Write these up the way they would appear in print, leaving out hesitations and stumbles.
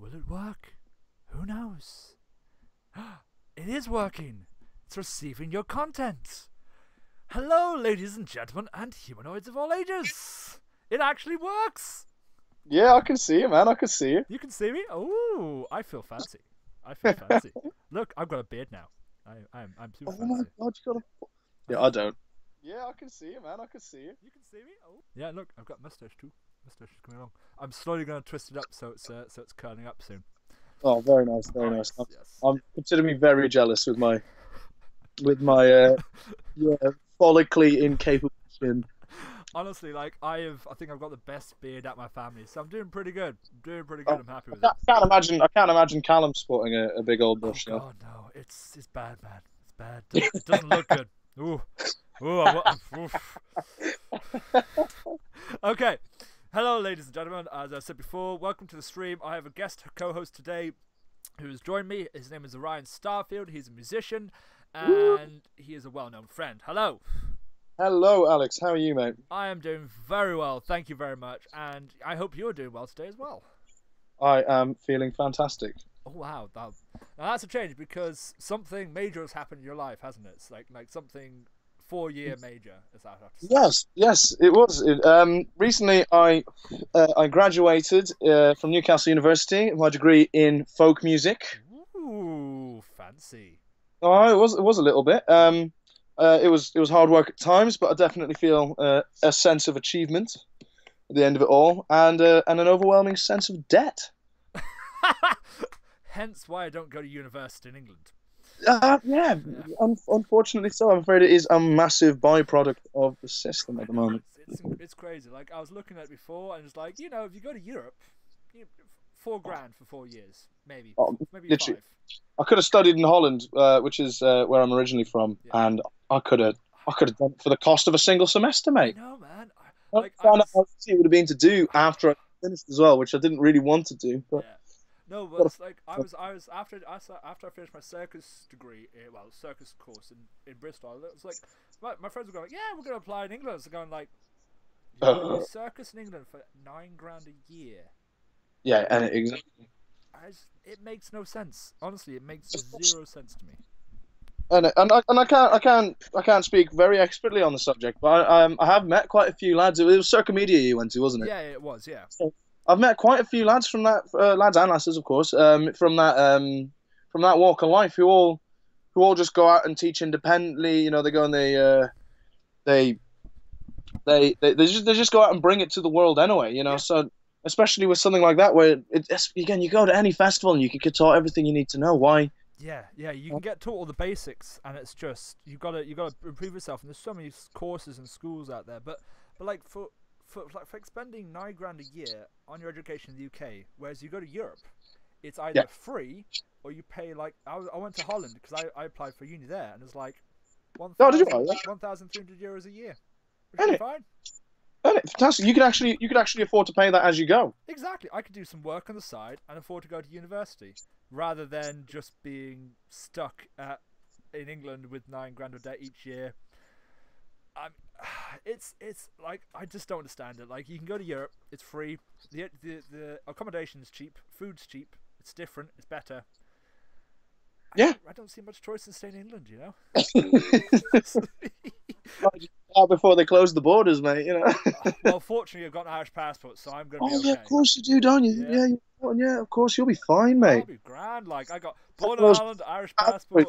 Will it work? Who knows? It is working. It's receiving your content. Hello, ladies and gentlemen, and humanoids of all ages. It actually works. Yeah, I can see you, man. I can see you. You can see me? Oh, I feel fancy. I feel fancy. Look, I've got a beard now. I'm super Oh my fancy. God, you got a... Yeah, I don't. Yeah, I can see you, man. I can see you. You can see me? Oh. Yeah, look, I've got mustache too. Mustache is coming along. I'm slowly going to twist it up so it's curling up soon. Oh, very nice, very Oh, nice. yes. I'm consider me very jealous with my yeah, follically incapable chin. Honestly, like I think I've got the best beard at my family, so I'm doing pretty good. I'm happy with it. I can't imagine Callum sporting a big old bush. Oh God, no! It's bad, man. It's bad. It doesn't look good. Ooh, oof. Okay. Hello, ladies and gentlemen. As I said before, welcome to the stream. I have a guest co-host today who has joined me. His name is Arian Starfield. He's a musician, and he is a well-known friend. Hello. Hello, Alex. How are you, mate? I am doing very well. Thank you very much, and I hope you're doing well today as well. I am feeling fantastic. Oh wow, now that's a change because something major has happened in your life, hasn't it? It's like something 4-year major, as I have to say. Yes, it was. Recently, I graduated from Newcastle University, my degree in folk music. Ooh, fancy. Oh, it was a little bit. It was hard work at times, but I definitely feel a sense of achievement at the end of it all, and an overwhelming sense of debt. Hence why I don't go to university in England. Yeah, unfortunately so. I'm afraid it is a massive byproduct of the system at the moment. It's crazy. Like I was looking at it before, and it's like, you know, if you go to Europe, $4,000 for 4 years, maybe Literally, 5. I could have studied in Holland, which is where I'm originally from, and I could have done it for the cost of a single semester, mate. No, man. I found out how easy it would have been to do after I finished as well, which I didn't really want to do. But yeah. No, but it's like I was after I finished my circus degree, circus course in Bristol. It was like my friends were going, yeah, we're going to apply in England. So going like, you do circus in England for $9,000 a year. Yeah, and exactly. It makes no sense. Honestly, it makes 0 sense to me. And I can't speak very expertly on the subject, but I have met quite a few lads. It was Circomedia you went to, wasn't it? Yeah, it was. Yeah. So I've met quite a few lads from that, lads and lasses, of course, from that walk of life who all just go out and teach independently. You know, they go and they just go out and bring it to the world anyway. You know, so especially with something like that, where again you go to any festival and you can get taught everything you need to know. Why? Yeah, you can get taught all the basics, and it's just you gotta improve yourself. And there's so many courses and schools out there, but like for spending $9,000 a year on your education in the UK, whereas you go to Europe, it's either free or you pay. Like I went to Holland because I applied for uni there, and it's like €1,300 a year, which is fine. Fantastic! You could actually afford to pay that as you go. Exactly, I could do some work on the side and afford to go to university rather than just being stuck in England with $9,000 of debt each year. It's like I just don't understand it. Like you can go to Europe, it's free. The accommodation is cheap, food's cheap. It's different, it's better. Yeah, I don't see much choice in staying in England, you know. Before they close the borders, mate. You know. Well, fortunately, I've got an Irish passport, so I'm gonna be okay. Yeah, of course you do, don't you? Yeah, of course you'll be fine, mate. I'll be grand. Like I got born in Ireland, Irish passport.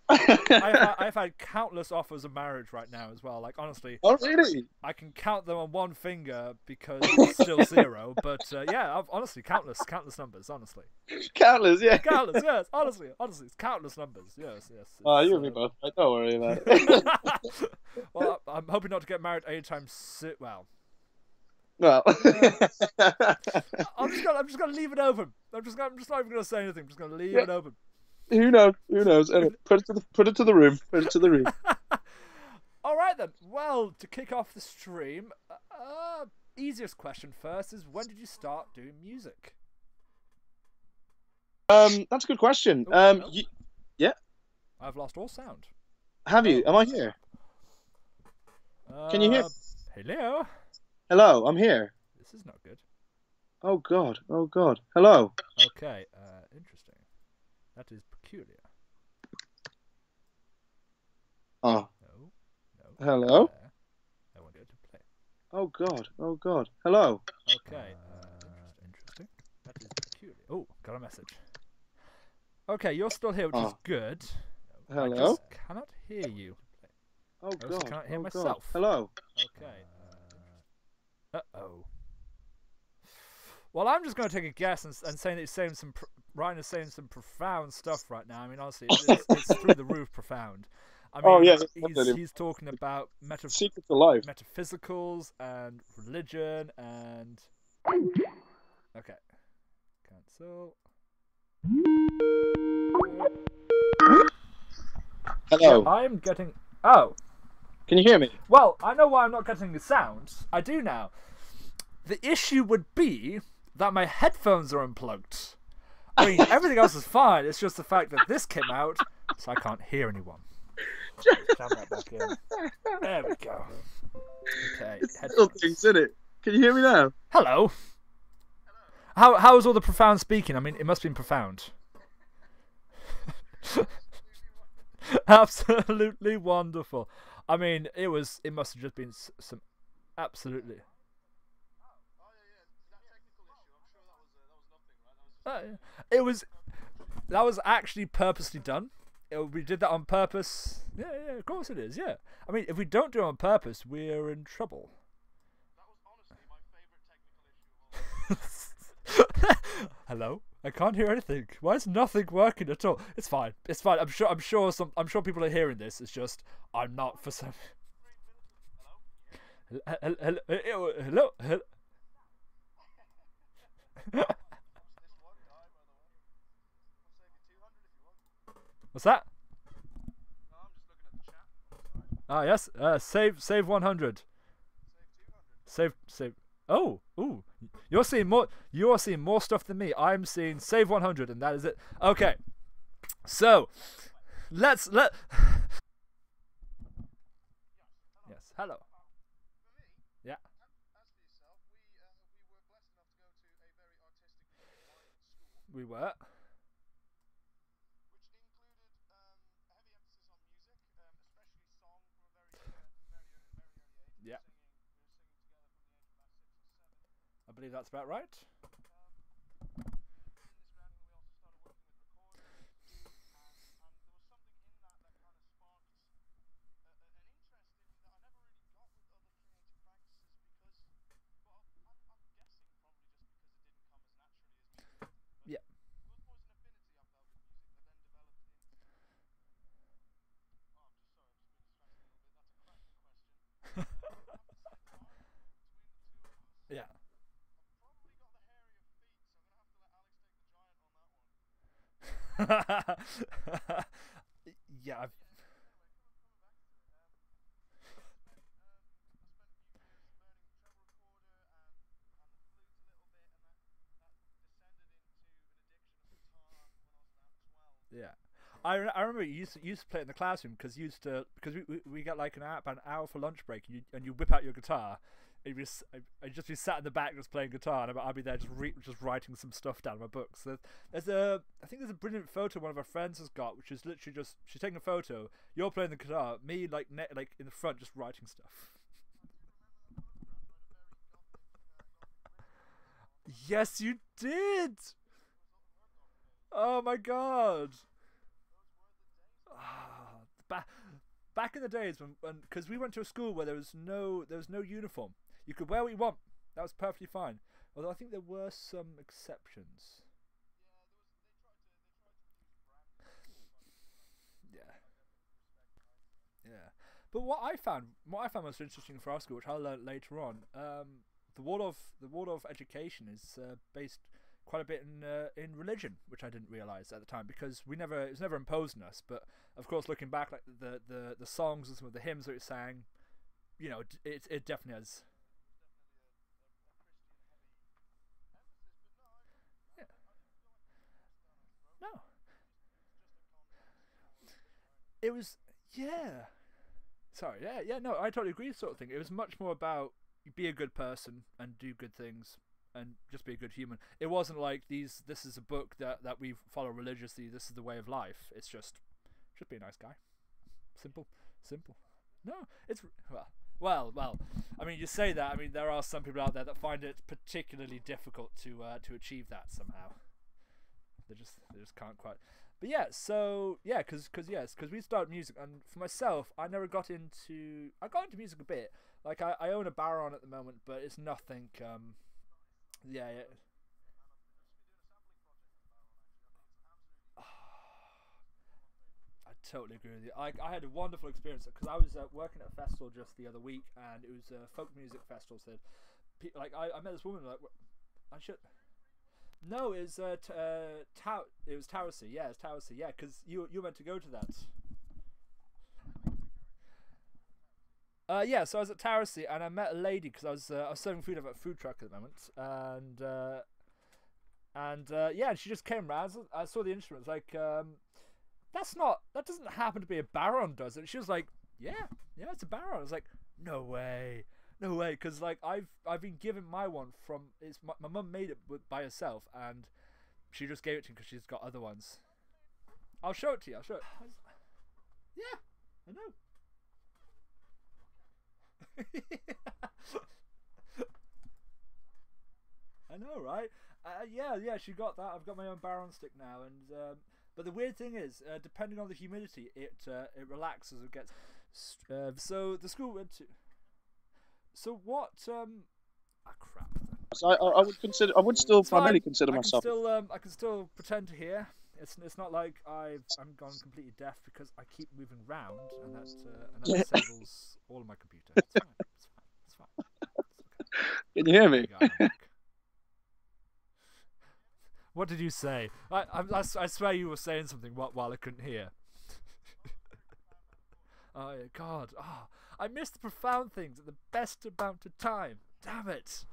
I've had countless offers of marriage right now as well. Like honestly, oh really? I can count them on one finger because it's still 0. But yeah, honestly, countless numbers. Honestly, countless, yeah, countless. Yes, honestly, it's countless numbers. Yes. You and me both. Mate. Don't worry about it. Well, I'm hoping not to get married anytime soon. Well. I'm just gonna leave it open. I'm just not even gonna say anything. I'm just gonna leave it open. Who knows? Anyway, put it to the room. All right then. Well, to kick off the stream, easiest question first is when did you start doing music? That's a good question. Yeah. I've lost all sound. Have you? Am I here? Can you hear? Hello. Hello, I'm here. This is not good. Oh God. Hello. Okay, interesting. That is peculiar. Oh, No, no. hello. There. I want you to play. Oh God. Oh God. Hello. Okay, interesting. That is peculiar. Oh, got a message. Okay, you're still here, which is Oh, good. I hello. just cannot hear you. Oh I also God. cannot hear Oh God. myself. Hello. Okay. Uh-oh. Well, I'm just going to take a guess and saying that he's saying Ryan is saying some profound stuff right now. I mean, honestly, it's through the roof profound. I Oh mean, yeah. he's talking about Secrets of life. metaphysicals and religion and okay, cancel. Yeah, Hello. I'm getting. Oh, Can you hear me? well, I know why I'm not getting the sound. I do now. The issue would be that my headphones are unplugged. I mean, everything else is fine. It's just the fact that this came out, so I can't hear anyone. Jam that back in. There we go. Okay. It's little things, isn't it? Can you hear me now? Hello. How is all the profound speaking? I mean, it must have been profound. Absolutely wonderful. I mean, it must have just been some absolutely. It was that was actually purposely done. We did that on purpose. Yeah, yeah, of course it is. Yeah. I mean, if we don't do it on purpose, we're in trouble. Hello? I can't hear anything. Why is nothing working at all? It's fine. It's fine. I'm sure people are hearing this. It's just I'm not for some. Hello. What's that? Ah, yes. Save 100. Save. Oh, ooh. You're seeing more stuff than me. I'm seeing save 100, and that is it. Okay. So, let. Yes. Hello. Yeah. We were. Yeah. I believe that's about right. Yeah. Yeah. Yeah. Yeah. I remember you used to play it in the classroom because we got like about an hour for lunch break and you whip out your guitar. I'd just be sat in the back just playing guitar and I'd be there just writing some stuff down in my books. I think there's a brilliant photo one of our friends has got, which is literally just she's taking a photo. You're playing the guitar, me like in the front just writing stuff. Yes, you did. Oh my god. Ah, back in the days when because we went to a school where there was no uniform. You could wear what you want. That was perfectly fine. Although I think there were some exceptions. Yeah, yeah. But what I found most interesting for our school, which I learned later on, the Waldorf education is based quite a bit in religion, which I didn't realize at the time because it was never imposed on us. But of course, looking back, like the songs and some of the hymns that it sang, it definitely has. Yeah, no, it was yeah. Sorry, yeah, no, I totally agree. Sort of thing. It was much more about be a good person and do good things, and just be a good human. It wasn't like this is a book that we follow religiously. This is the way of life. It's just be a nice guy. Simple. No, it's well. I mean, you say that. I mean, there are some people out there that find it particularly difficult to achieve that somehow. They just can't quite. But yeah, so yeah, because we started music, and for myself, I got into music a bit. Like I own a Baron at the moment, but it's nothing. Yeah. I totally agree with you. I had a wonderful experience because I was working at a festival just the other week, and it was a folk music festival. So, like, I met this woman. Like, I should. No, it was it was Taurasi. Yeah, it's Taurasi. Yeah, because you meant to go to that. Yeah, so I was at Taurasi, and I met a lady because I was serving food at a food truck at the moment, and yeah, and she just came around. I saw the instruments, like that doesn't happen to be a Baron, does it? She was like, yeah, it's a Baron. I was like, no way, because like I've been given my one from my mum made it by herself, and she just gave it to me because she's got other ones. I'll show it to you. Yeah, I know. I know, right? Yeah, she got that. I've got my own Baron stick now, and but the weird thing is, depending on the humidity, it relaxes or gets. So the school went to. So what? Crap. So I would consider. I would still primarily consider myself. I can still pretend to hear. It's not like I'm gone completely deaf because I keep moving round, and that disables all of my computer. It's fine. It's fine. It's okay. Can you hear me? What did you say? I swear you were saying something while I couldn't hear. Oh yeah, God! Oh, I missed the profound things at the best amount of time. Damn it!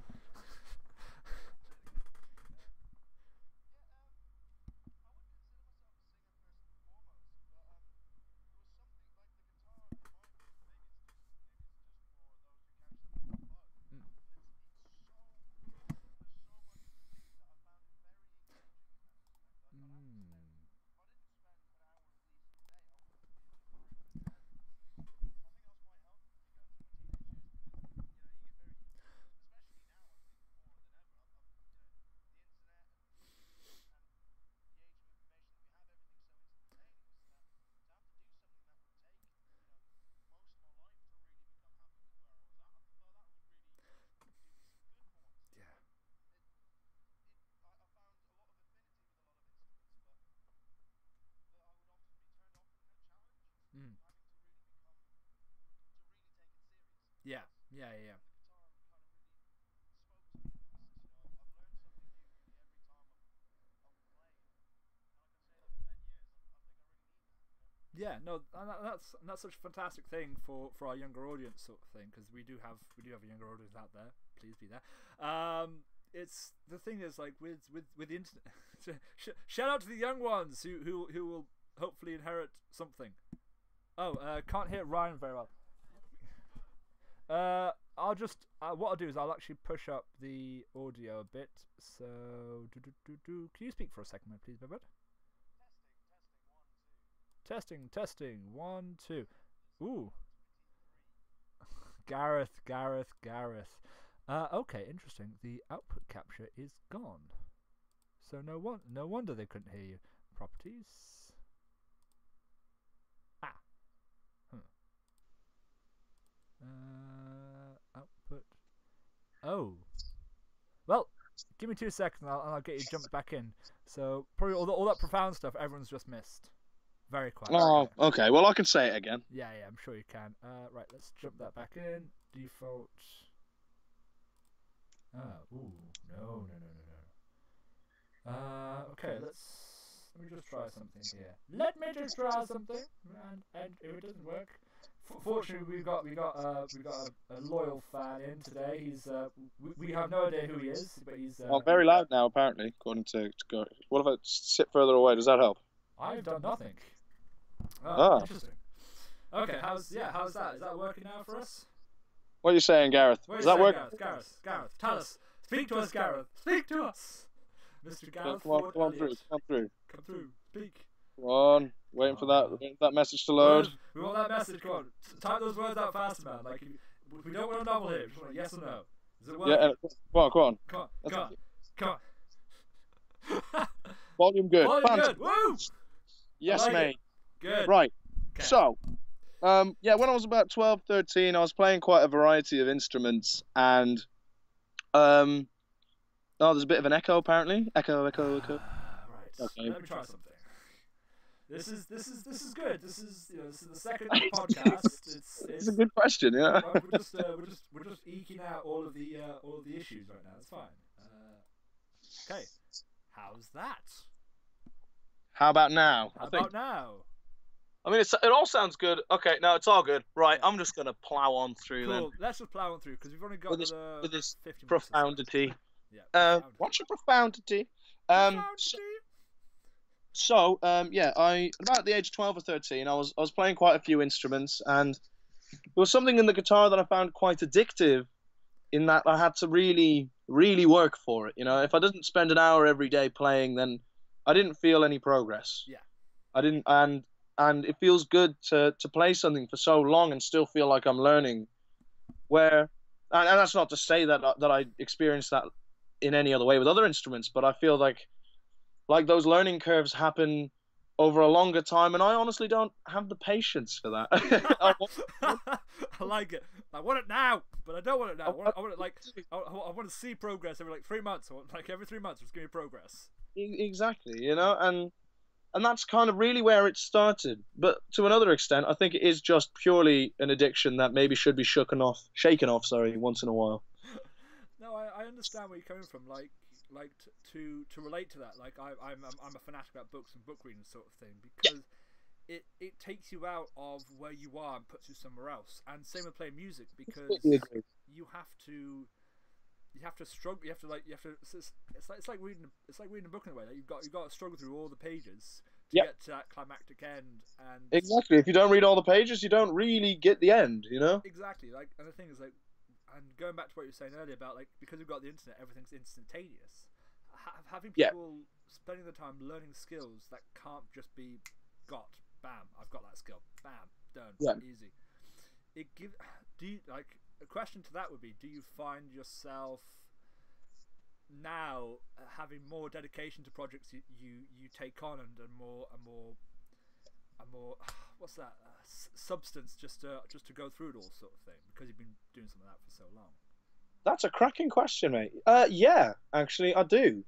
Yeah. Yeah, no, and that's such a fantastic thing for our younger audience sort of thing, because we do have a younger audience out there. Please be there. It's the thing is, like with the internet. Shout out to the young ones who will hopefully inherit something. Oh, can't hear Ryan very well. I'll just what I'll do is I'll actually push up the audio a bit. So can you speak for a second, please, my bud? Testing 1 2. Ooh. Gareth. Okay, interesting. The output capture is gone. So no wonder they couldn't hear you. Properties. Output. Oh. Well, give me 2 seconds and I'll get you jumped back in. So probably all that profound stuff everyone's just missed. Very quiet. Oh, okay. Well, I can say it again. Yeah, I'm sure you can. Right, let's jump that back in. Default. Ooh, no. Okay, let me just try something here. Let me just try something, and if it doesn't work, fortunately we got a loyal fan in today. He's we have no idea who he is, but he's very loud now, apparently, according to go. What if I sit further away? Does that help? I've done nothing. Interesting. Okay, how's that? Is that working now for us? What are you saying, Gareth? Is that working? Gareth, tell us. Speak to us, Gareth. Speak to us, Mr. Gareth Come on, Ford come on through, Elliott. come through. Come through. Speak. Come on, waiting for that message to load. We want that message. Come on. Type those words out faster, man. Like, we don't want a novel here. We just want a yes or no. Is it working? Yeah, come on, come on. Come on. Come on. Come on. Volume good. Volume good. Woo! Yes, like mate. Good. Right. Okay. So, yeah, when I was about 12, 13, I was playing quite a variety of instruments, and oh, there's a bit of an echo apparently. Echo. Right. Okay. Let me try something. This is good. This is the second podcast. It's a good question, yeah. We're just eking out all of the issues right now. It's fine. Okay. How's that? How about now? How about now? I mean, it all sounds good. Okay, no, it's all good. Right, I'm just gonna plow on through then. Cool. Let's just plow on through because we've only got With this 50 minutes. profundity. Yeah. What's your profundity? Yeah, about the age of 12 or 13, I was playing quite a few instruments, and there was something in the guitar that I found quite addictive. In that I had to really, really work for it. You know, if I didn't spend an hour every day playing, then I didn't feel any progress. Yeah. I didn't, and it feels good to play something for so long and still feel like I'm learning. And that's not to say that I experienced that in any other way with other instruments, but I feel like those learning curves happen over a longer time, and I honestly don't have the patience for that. I like it. I want it now, but I don't want it now. I want it like I want to see progress every 3 months. I want, like every 3 months, just give me progress. Exactly, you know, and that's kind of really where it started. But to another extent, I think it is just purely an addiction that maybe should be shaken off, once in a while. No, I understand where you're coming from. Like to relate to that. Like I'm a fanatic about books and book reading sort of thing because it takes you out of where you are and puts you somewhere else. And same with playing music because you have to struggle. You have to. It's like reading a book in a way. Like you've got to struggle through all the pages to get to that climactic end. And exactly, if you don't read all the pages, you don't really get the end. You know. Exactly. Like, and the thing is, like, and going back to what you were saying earlier about like because we've got the internet, everything's instantaneous. Having people spending the time learning skills that can't just be got. Bam! I've got that skill. Bam! Done. Easy. A question to that would be: do you find yourself now having more dedication to projects you take on and more what's that substance just to go through it all sort of thing because you've been doing some of that for so long? That's a cracking question, mate. Yeah, actually, I do.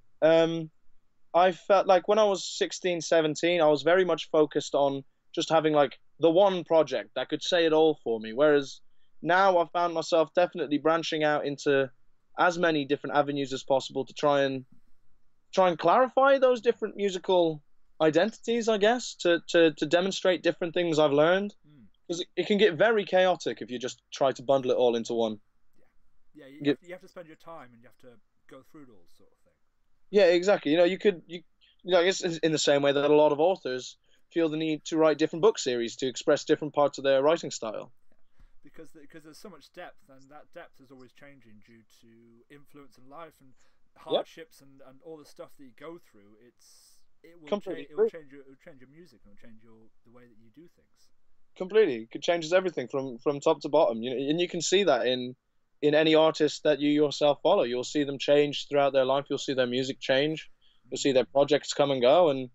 I felt like when I was 16, 17, I was very much focused on just having like the one project that could say it all for me. Whereas now I've found myself definitely branching out into as many different avenues as possible to try and clarify those different musical identities, I guess, to demonstrate different things I've learned. Because it can get very chaotic if you just try to bundle it all into one. Yeah, you have to spend your time and you have to go through it all sort of thing. Yeah, exactly. You know, I guess in the same way that a lot of authors feel the need to write different book series to express different parts of their writing style. Yeah. Because there's so much depth, and that depth is always changing due to influence in life and hardships and all the stuff that you go through. It will change your music, and it will change the way that you do things. Completely, it changes everything from top to bottom. You know, and you can see that in any artist that you yourself follow. You'll see them change throughout their life. You'll see their music change. You'll see their projects come and go, and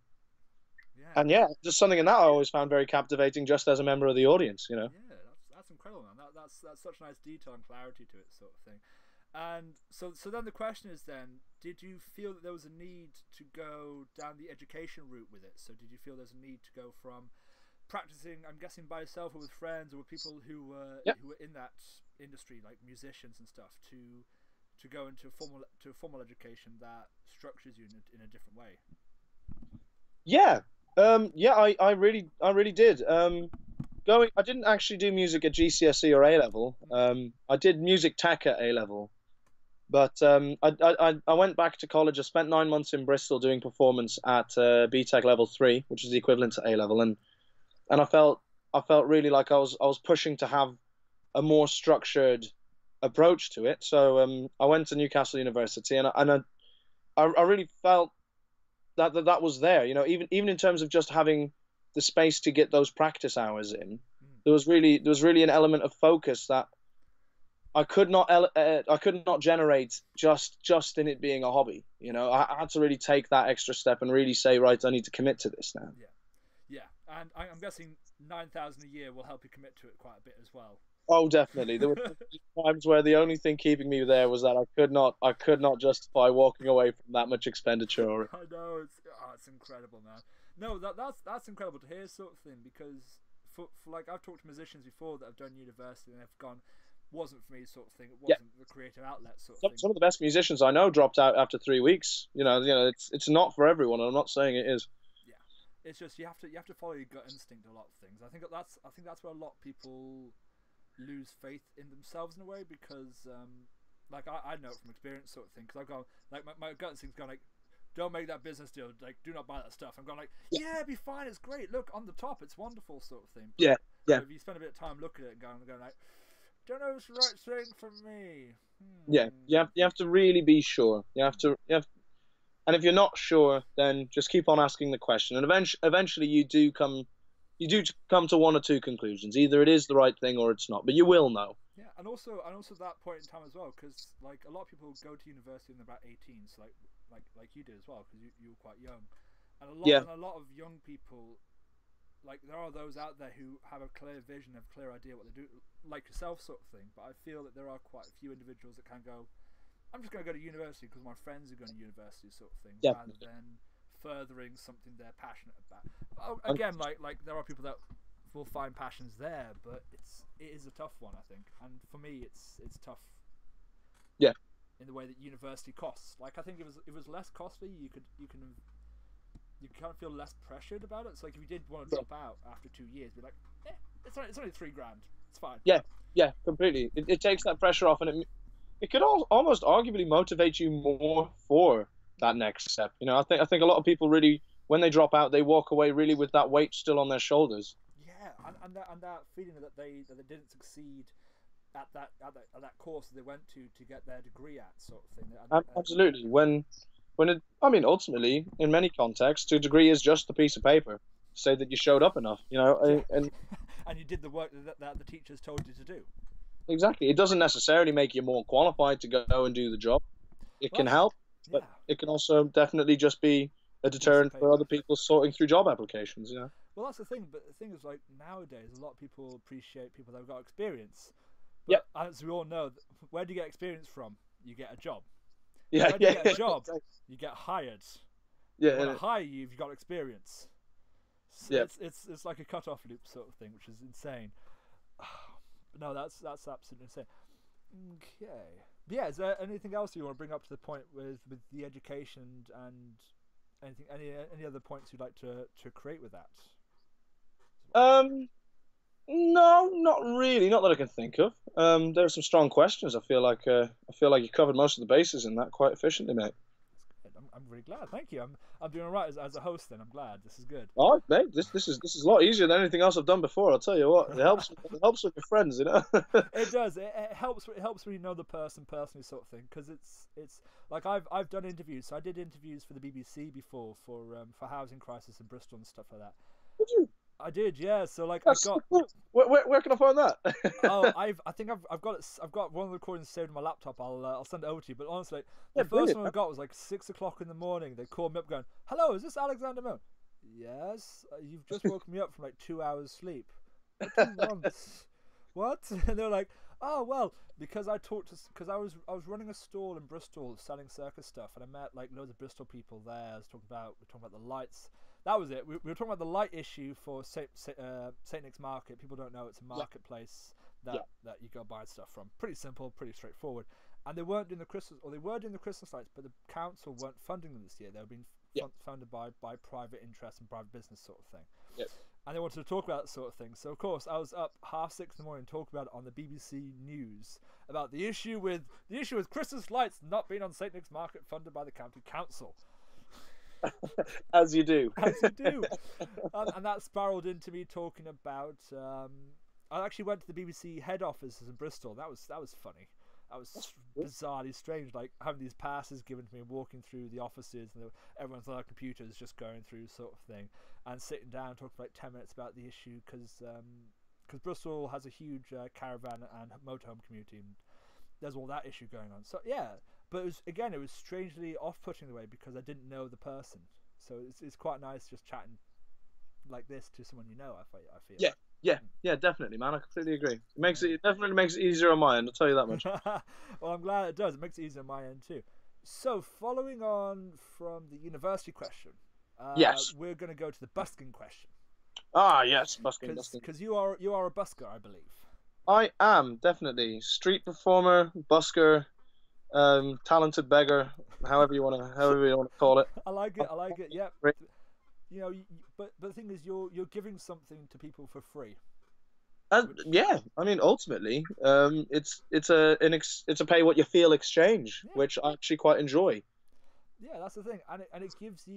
just something in that I always found very captivating, just as a member of the audience. You know. Yeah, that's incredible, man. That's such nice detail and clarity to it, sort of thing. And so then the question is then, did you feel that there was a need to go down the education route with it? So did you feel there's a need to go from practicing, I'm guessing, by yourself or with friends or with people who were in that industry, like musicians and stuff, to go into a formal education that structures you in a different way? I really did. I didn't actually do music at GCSE or A level. I did music tech at A level, but I went back to college. I spent 9 months in Bristol doing performance at BTEC level 3, which is the equivalent to A level, and I felt really like I was pushing to have a more structured approach to it. So I went to Newcastle University, I really felt that was there. You know, even in terms of just having the space to get those practice hours in, Mm. there was really an element of focus that I could not generate just in it being a hobby. You know, I had to really take that extra step and really say, right, I need to commit to this now. Yeah, yeah, and I'm guessing 9,000 a year will help you commit to it quite a bit as well. Oh, definitely. There were times where the only thing keeping me there was that I could not justify walking away from that much expenditure. I know it's incredible, man. No, that's incredible to hear, sort of thing, because for like I've talked to musicians before that have done university and they've gone, wasn't for me, sort of thing. It Yeah, wasn't the creative outlet, sort of thing. some of the best musicians I know dropped out after 3 weeks. It's not for everyone, and I'm not saying it is. Yeah, it's just you have to follow your gut instinct. A lot of things. I think that's where a lot of people lose faith in themselves in a way because like I know it from experience, sort of thing, because I've gone like my gut instinct's gone like, don't make that business deal, like do not buy that stuff. I'm going like, yeah, it'd be fine, it's great, look on the top, it's wonderful, sort of thing. But, Yeah, yeah, if you spend a bit of time looking at it and going like, don't know if it's the right thing for me. yeah. You have to really be sure. And if you're not sure, then just keep on asking the question, and eventually you do come to one or two conclusions. Either it is the right thing or it's not, but you will know. Yeah, and also that point in time as well, because like a lot of people go to university when they're about 18, so like you did as well, because you were quite young, and a lot of young people, like there are those out there who have a clear vision, have a clear idea what they do, like yourself, sort of thing. But I feel that there are quite a few individuals that can go, I'm just going to go to university because my friends are going to university, sort of thing, rather than furthering something they're passionate about. Oh, again, like there are people that will find passions there, but it is a tough one, I think. And for me, it's tough. Yeah. In the way that university costs, like I think it was less costly. You kind of feel less pressured about it. It's like if you did want to drop out after 2 years, be like, it's only $3,000. It's fine. Yeah, completely. It takes that pressure off, and it could almost arguably motivate you more for that next step. You know, I think a lot of people really, when they drop out, they walk away really with that weight still on their shoulders. Yeah, and that feeling that they didn't succeed at that course that they went to get their degree at, sort of thing. Absolutely. I mean, ultimately, in many contexts, a degree is just a piece of paper to say that you showed up enough. You know, and and you did the work that the teachers told you to do. Exactly. It doesn't necessarily make you more qualified to go and do the job. It can help, but it can also definitely just be a deterrent for other people sorting through job applications. You know. Well, that's the thing. But the thing is, like nowadays, a lot of people appreciate people that have got experience. But as we all know, where do you get experience from? You get a job. Yeah, where do you get a job? You get hired. Yeah. When I hire you, you've got experience. So it's like a cut-off loop sort of thing, which is insane. No, that's absolutely insane. Okay. But yeah, is there anything else you want to bring up to the point with the education and any other points you'd like to create with that? No, not really. Not that I can think of. There are some strong questions. I feel like you covered most of the bases in that quite efficiently, mate. I'm really glad. Thank you. I'm doing all right as a host. Then I'm glad. This is good. Oh, mate, this is a lot easier than anything else I've done before. I'll tell you what. It helps. It helps with your friends, you know. It does. It helps. It helps when you know the person personally, sort of thing. Because it's like I've done interviews. So I did interviews for the BBC before for housing crisis in Bristol and stuff like that. Did you? I did, yeah. So like That's I got. So cool. Where can I find that? I think I've got it. I've got one of the recordings saved on my laptop. I'll send it over to you. But honestly, Yeah, the first brilliant. one I got was like 6 o'clock in the morning. They called me up going, "Hello, is this Alexander Moon?" Yes. You've just woken me up from like 2 hours sleep. What do you want? What? And they were like, "Oh well, because I was running a stall in Bristol selling circus stuff, and I met like loads of Bristol people there. I was talking about the lights." That was it. We were talking about the light issue for St Nick's Market. People don't know it's a marketplace that you go buy stuff from. Pretty simple, pretty straightforward. And they weren't doing the Christmas, or they were doing the Christmas lights, but the council weren't funding them this year. They were being funded by private interest and private business sort of thing. Yep. And they wanted to talk about that sort of thing. So of course I was up 6:30 in the morning talking about it on the BBC News about the issue with Christmas lights not being on St Nick's Market funded by the county council. As you do. As you do. And that spiraled into me talking about. I actually went to the BBC head office in Bristol. That was funny. That was That's good. bizarrely strange. Like having these passes given to me, walking through the offices, and everyone's on their computers just going through sort of thing, and sitting down and talking for like 10 minutes about the issue because Bristol has a huge caravan and motorhome community, and there's all that issue going on. So yeah, but it was strangely off-putting the way because I didn't know the person. So it's quite nice just chatting like this to someone you know. I feel. Yeah, yeah, yeah, definitely, man. I completely agree. It definitely makes it easier on my end. I'll tell you that much. Well, I'm glad it does. It makes it easier on my end too. So, following on from the university question, Yes. we're going to go to the busking question Ah, yes, busking, busking. because you are a busker, I believe. I am definitely street performer, busker, talented beggar, however you wanna call it. I like it. I like it. Yep. You know, but the thing is, you're giving something to people for free. Which, Yeah, I mean, ultimately, it's a pay what you feel exchange, yeah, which I actually quite enjoy. yeah, that's the thing, and it gives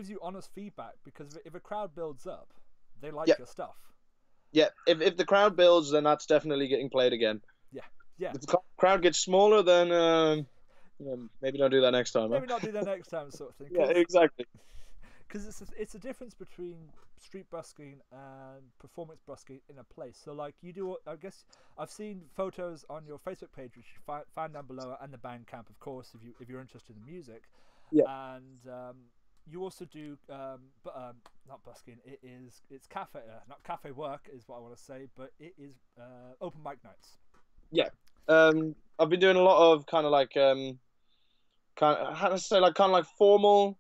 you honest feedback because if a crowd builds up, they like Yeah, your stuff. yeah. If the crowd builds, then that's definitely getting played again. Yeah, yeah. If the crowd gets smaller, then maybe don't do that next time, huh? Maybe not do that next time, sort of thing. Yeah, exactly. Because it's a difference between street busking and performance busking in a place. So like you do, I guess I've seen photos on your Facebook page, which you find down below, and the Bandcamp, of course, if you're interested in music. Yeah. And you also do, not busking. It's cafe, not cafe work is what I want to say, but it is open mic nights. Yeah. I've been doing a lot of kind of like kind of how to say like kind of like formal.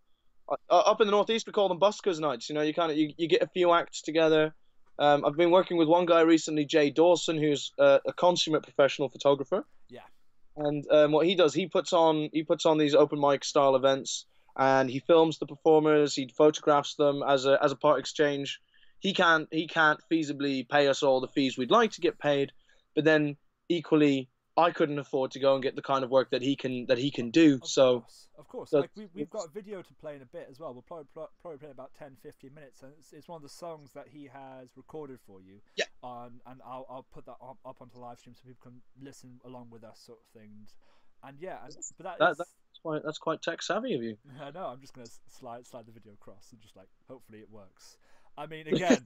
Up in the northeast, we call them buskers nights. You know, you get a few acts together. I've been working with one guy recently, Jay Dawson, who's a consummate professional photographer. Yeah. And what he does, he puts on these open mic style events, and he films the performers. He photographs them as a part exchange. He can't feasibly pay us all the fees we'd like to get paid, but then equally, I couldn't afford to go and get the kind of work that he can do. So Of course. that's, Like we've got a video to play in a bit as well. We'll probably play about 10-15 minutes, and it's one of the songs that he has recorded for you. yeah, On and I'll put that up onto live stream so people can listen along with us, sort of thing. And yeah, but that's quite tech savvy of you. I know. I'm just gonna slide the video across and just like hopefully it works. I mean, again.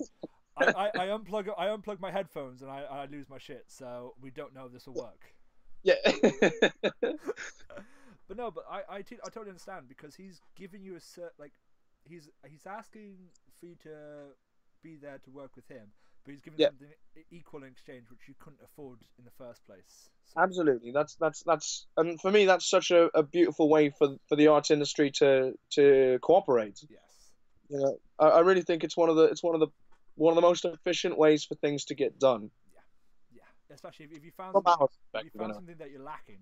I unplug my headphones and I lose my shit, so we don't know if this will work. Yeah. But no, but I totally understand because he's giving you he's asking for you to be there to work with him, but he's giving Yeah. something equal in exchange which you couldn't afford in the first place. So, Absolutely. That's and for me that's such a beautiful way for the arts industry to cooperate. yes. You know, I really think it's one of the most efficient ways for things to get done. Yeah, yeah. Especially if you found From our if you perspective, found something that you're lacking,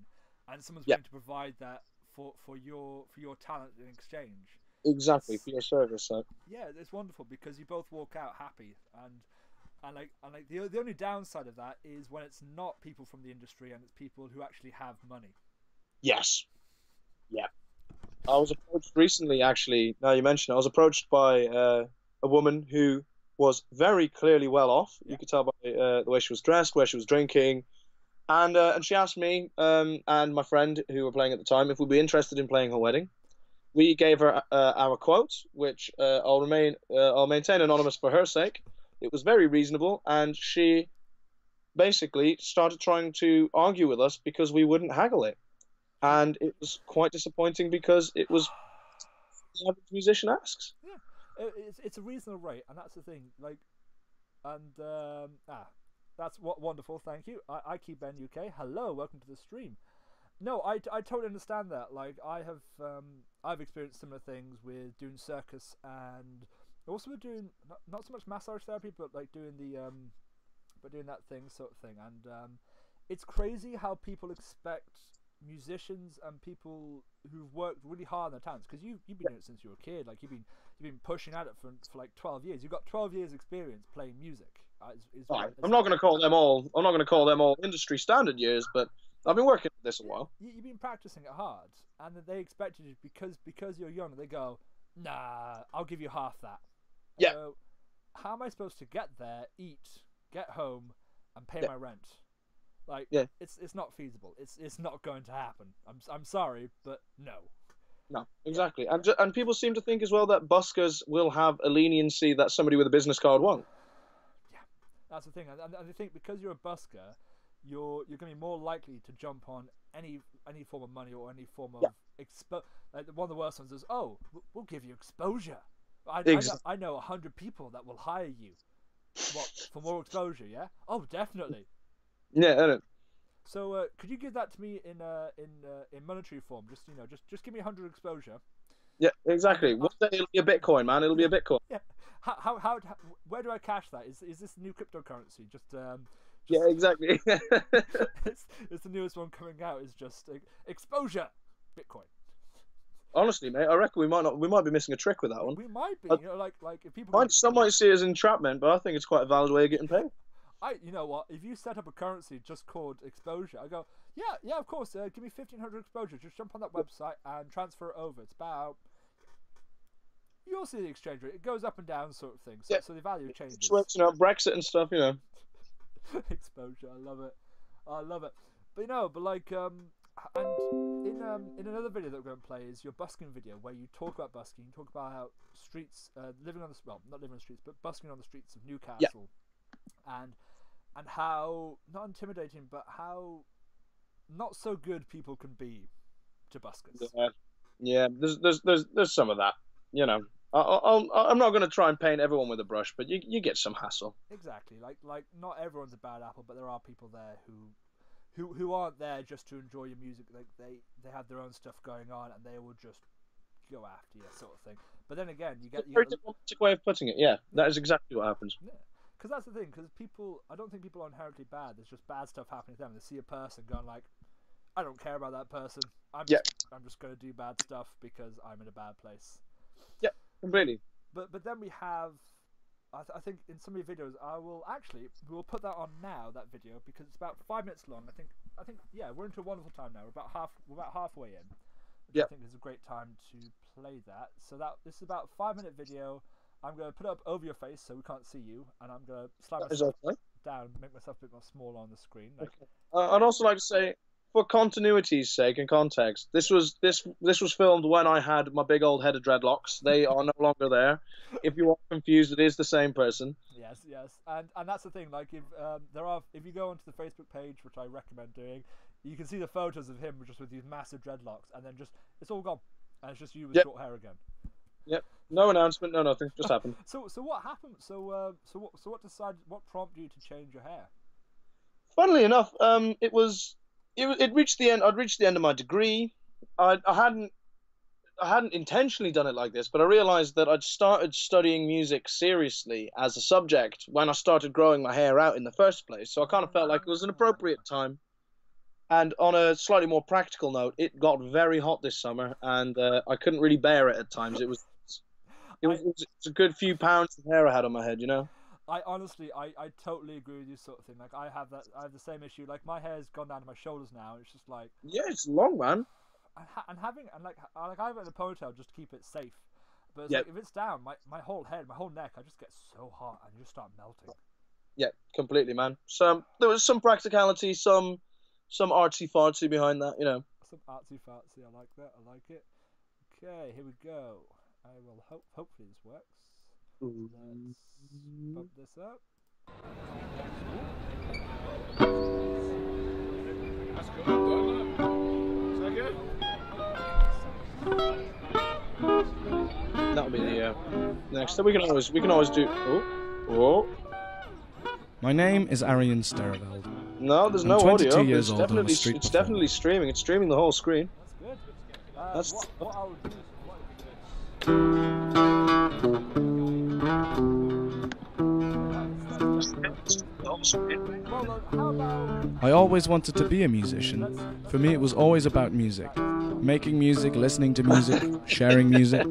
and someone's Yeah, willing to provide that for your talent in exchange. exactly, It's for your service. So. yeah, it's wonderful because you both walk out happy and the only downside of that is when it's not people from the industry and it's people who actually have money. Yes. Yeah. I was approached recently, actually. Now you mentioned it, I was approached by a woman who was very clearly well off. Yeah. You could tell by the way she was dressed, where she was drinking, and she asked me and my friend who were playing at the time if we'd be interested in playing her wedding. We gave her our quote, which I'll maintain anonymous for her sake. It was very reasonable, and she basically started trying to argue with us because we wouldn't haggle it, and it was quite disappointing because it was the average musician asks. Yeah, it's a reasonable rate, and that's the thing. Like, and that's what wonderful. Thank you. I keep Ben UK. Hello, welcome to the stream. No, I totally understand that. Like, I've experienced similar things with doing circus and also with doing not so much massage therapy, but like doing doing that thing sort of thing. And it's crazy how people expect musicians and people who've worked really hard on their talents, because you've been doing it since you were a kid. Like you've been pushing at it for like 12 years. You've got 12 years experience playing music. Right. I'm not going to call them all. I'm not going to call them all industry standard years, but I've been working at this a while. You've been practicing it hard, and then they expected you because you're young. They go, nah, I'll give you half that. Yeah. So, how am I supposed to get there, eat, get home, and pay Yeah. my rent? Like, Yeah. it's not feasible. It's not going to happen. I'm sorry, but no. No, exactly. And people seem to think as well that buskers will have a leniency that somebody with a business card won't. Yeah, that's the thing. And I think because you're a busker, you're going to be more likely to jump on any form of money or any form of like one of the worst ones is, oh, we'll give you exposure. I know 100 people that will hire you. What, for more exposure? Yeah. Oh, definitely. Yeah, I know. So could you give that to me in monetary form? Just give me 100 exposure. Yeah, exactly. One day it'll be a Bitcoin, man. It'll be a Bitcoin. Yeah. How where do I cash that? Is this new cryptocurrency? Yeah, exactly. it's the newest one coming out. Is just exposure Bitcoin. Honestly, mate, I reckon we might be missing a trick with that one. We might be, like if people. Some might see it as entrapment, but I think it's quite a valid way of getting paid. You know what? If you set up a currency just called exposure, I go, yeah, of course. Give me 1,500 exposure. Just jump on that website and transfer it over. It's about. You'll see the exchange rate. It goes up and down, sort of thing. So the value changes. Brexit and stuff, Exposure. I love it. But like and in another video that we're going to play is your busking video, where you talk about busking. You talk about how streets, living on the not living on the streets, but busking on the streets of Newcastle, and how not intimidating, but how not so good people can be to buskers. Yeah. There's some of that. I'm not going to try and paint everyone with a brush, but you get some hassle. Exactly. Like not everyone's a bad apple, but there are people there who aren't there just to enjoy your music. Like they have their own stuff going on, and they will just go after you, sort of thing. But then again, you get very diplomatic way of putting it. Yeah, that is exactly what happens. Yeah, because that's the thing. Because I don't think people are inherently bad. There's just bad stuff happening to them. They see a person going like, I don't care about that person. I'm just going to do bad stuff because I'm in a bad place. Yeah, completely. But then we have. I think in some of your videos, we'll put that on now, that video, because it's about 5 minutes long. I think we're into a wonderful time now. We're about halfway in, which I think is a great time to play that. So this is about a 5-minute video. I'm going to put it up over your face so we can't see you, and I'm going to slide myself down, make myself a bit more small on the screen. Like, I'd also like to say, for continuity's sake and context, this was filmed when I had my big old head of dreadlocks. They are no longer there. If you are confused, it is the same person. Yes, and that's the thing. Like if you go onto the Facebook page, which I recommend doing, you can see the photos of him just with these massive dreadlocks, and then it's all gone, and it's just you with short hair again. Yep. No announcement, no nothing. Just happened. So what happened? What prompted you to change your hair? Funnily enough, it reached the end. I'd reached the end of my degree. I hadn't intentionally done it like this, but I realized that I'd started studying music seriously as a subject when I started growing my hair out in the first place. So I kind of felt like it was an appropriate time. And on a slightly more practical note, it got very hot this summer, and I couldn't really bear it at times. It was a good few pounds of hair I had on my head, I honestly, I totally agree with you, sort of thing. Like I have the same issue. Like my hair's gone down to my shoulders now. And it's just like it's long, man. I have it in a ponytail just to keep it safe. But it's like if it's down, my whole head, my whole neck, I just get so hot and you just start melting. Yeah, completely, man. So there was some practicality, some artsy fartsy behind that, Some artsy fartsy. I like that. I like it. Okay, here we go. I will hopefully this works. Let's bump this up. That's good. Is that good? That'll be the next. So we can always do. Oh. My name is Arian Starfield. No, there's I'm no 22 audio. years old and I'm a street It's performer. definitely streaming. It's streaming the whole screen. That's good. What I'll do is I always wanted to be a musician. For me, it was always about music. Making music, listening to music, sharing music.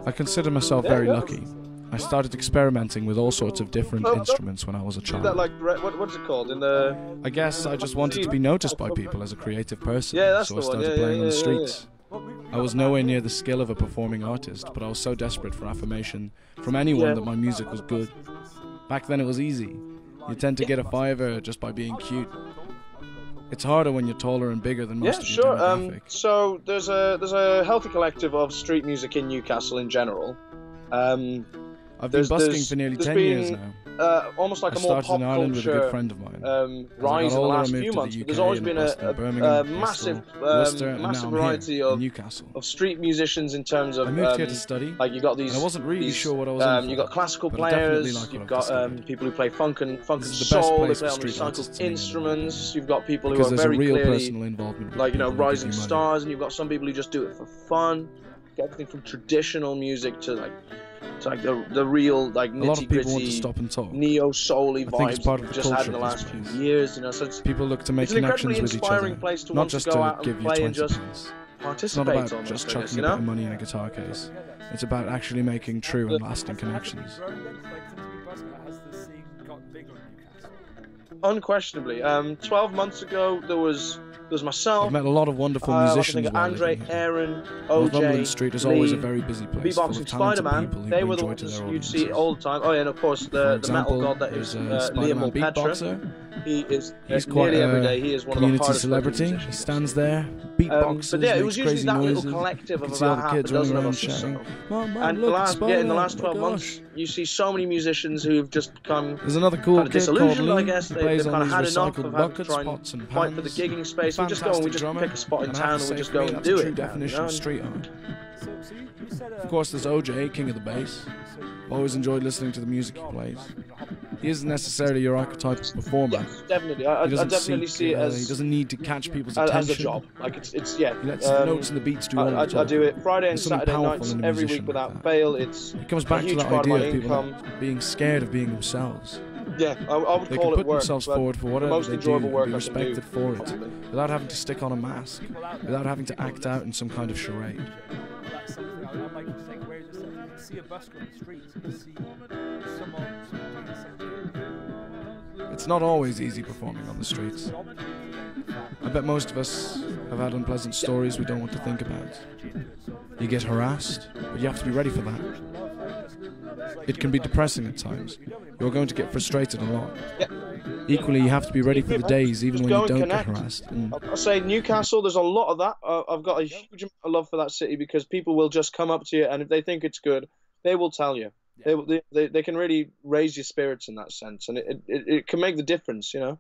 I consider myself very lucky. I started experimenting with all sorts of different instruments when I was a child. That what's it called in the? I guess I just wanted to be noticed by people as a creative person, Yeah, that's so the I one. started playing on the Yeah. streets. I was nowhere near the skill of a performing artist, but I was so desperate for affirmation from anyone that my music was good. Back then it was easy. You tend to get a fiver just by being cute. It's harder when you're taller and bigger than most Yeah, of sure. your demographic. So there's a healthy collective of street music in Newcastle in general. I've been busking for nearly 10 years now. Almost like I a more started pop in Ireland with a culture good friend of mine. rise in the older, I last moved few to the months. UK But there's always and been busked in a Birmingham, massive, Bristol, Worcester, and now massive I'm variety here in of Newcastle. street musicians in terms of I moved here to study, like you got these. and I wasn't really these, sure what I was in for. You got classical but I definitely players. like what You've I've got discovered. people who play funk and This is the best soul. They place play for on street artists recycled to be in, instruments. You've got people who because are there's very a real clearly personal involvement with like people who give rising you money. stars, and you've got some people who just do it for fun. Get everything from traditional music to like the real like A lot nitty of people want to gritty stop and talk. neo soul-y I think it's vibes part that of we've the just had in culture the of last this few place. years. You know, so it's People look to make an incredibly connections with each inspiring other, place to not want just to go out give and you play and 20 just pence. It's not participate about on just this, I guess, chucking you a bit know? of money in a guitar case. It's about actually making true and lasting connections. Has the scene got bigger in Newcastle? Unquestionably. 12 months ago, there was myself. I've met a lot of wonderful I musicians think while Andre, living here. Aaron, Northumberland OJ, Street is always a Lee, very busy place, full beatboxing of talented Spider-Man. people who They bring were the joy to ones their you'd audiences. see all the time. Oh yeah, and of course For the metal example, god that is there's a Liam Spider-Man Mulpetra. beatboxer. He is He's quite nearly a every day. He is one of the community hardest working celebrity. He musicians. stands there, beatboxes, But yeah, it makes was usually crazy that noises. little collective You of can see all about the half a kids running dozen of around us or shouting, so. "Mom, Mom, And look, it's in the Spider-Man, last oh my 12 gosh." months, you see so many musicians who've just become There's another cool kind of kid called disillusioned, Lee. I guess. He They've plays kind on of these had enough recycled of having to buckets, try and pots, and fight for the pans. gigging space. We just go and we just Fantastic pick a spot in drummer, and I have town to and we say, just for go me, and that's do the it. true now, definition you know? of street art. So you said Of course, there's OJ, king of the bass. I've always enjoyed listening to the music he plays. He isn't necessarily your archetype performer. Yes, definitely. I He doesn't definitely seek, see it he as doesn't need to catch people's attention. as a job. Like it's yeah. He lets the notes and the beats do all the I talking. do it Friday and There's something Saturday powerful nights in a every musician week without like that. fail. It's It comes a back to huge that part of idea my of people income. not being scared of being themselves. Yeah, I would They call can it put work. themselves but forward for the whatever most they do enjoyable and work be I can do. respected for it, without having to stick on a mask, without having to act out in some kind of charade. That's something I'd like to take away. Just you see a busker on the streets, you see someone doing something. It's not always easy performing on the streets. I bet most of us have had unpleasant stories we don't want to think about. You get harassed, but you have to be ready for that. It can be depressing at times. You're going to get frustrated a lot. Equally, you have to be ready for the days even when you don't get harassed. And I say Newcastle, there's a lot of that. I've got a huge amount of love for that city because people will just come up to you, and if they think it's good, they will tell you. They can really raise your spirits in that sense, and it can make the difference, you know.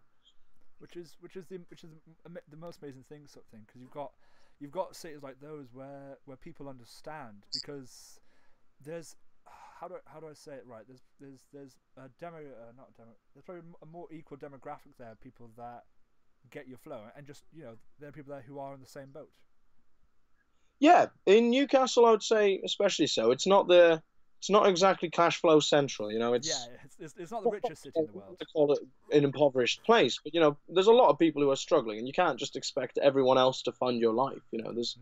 Which is the most amazing thing, sort of thing, because you've got cities like those where people understand, because there's how do I say it right? There's a there's probably a more equal demographic there, people that get your flow, and just there are people there who are in the same boat. Yeah, in Newcastle, I would say especially so. It's not exactly cash flow central, you know. It's not the richest city in the world. To call it an impoverished place, but there's a lot of people who are struggling, and you can't just expect everyone else to fund your life. There's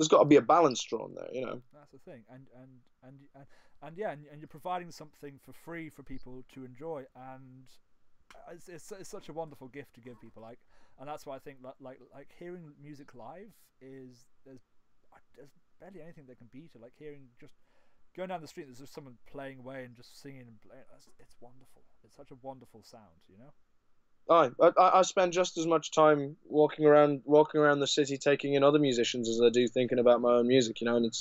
got to be a balance drawn there, you know. That's the thing, and you're providing something for free for people to enjoy, and it's such a wonderful gift to give people. And that's why I think like hearing music live is there's barely anything that can beat it. Like hearing just going down the street, there's just someone playing away and just singing and playing. It's wonderful. It's such a wonderful sound, you know. I spend just as much time walking around the city, taking in other musicians, as I do thinking about my own music, you know. And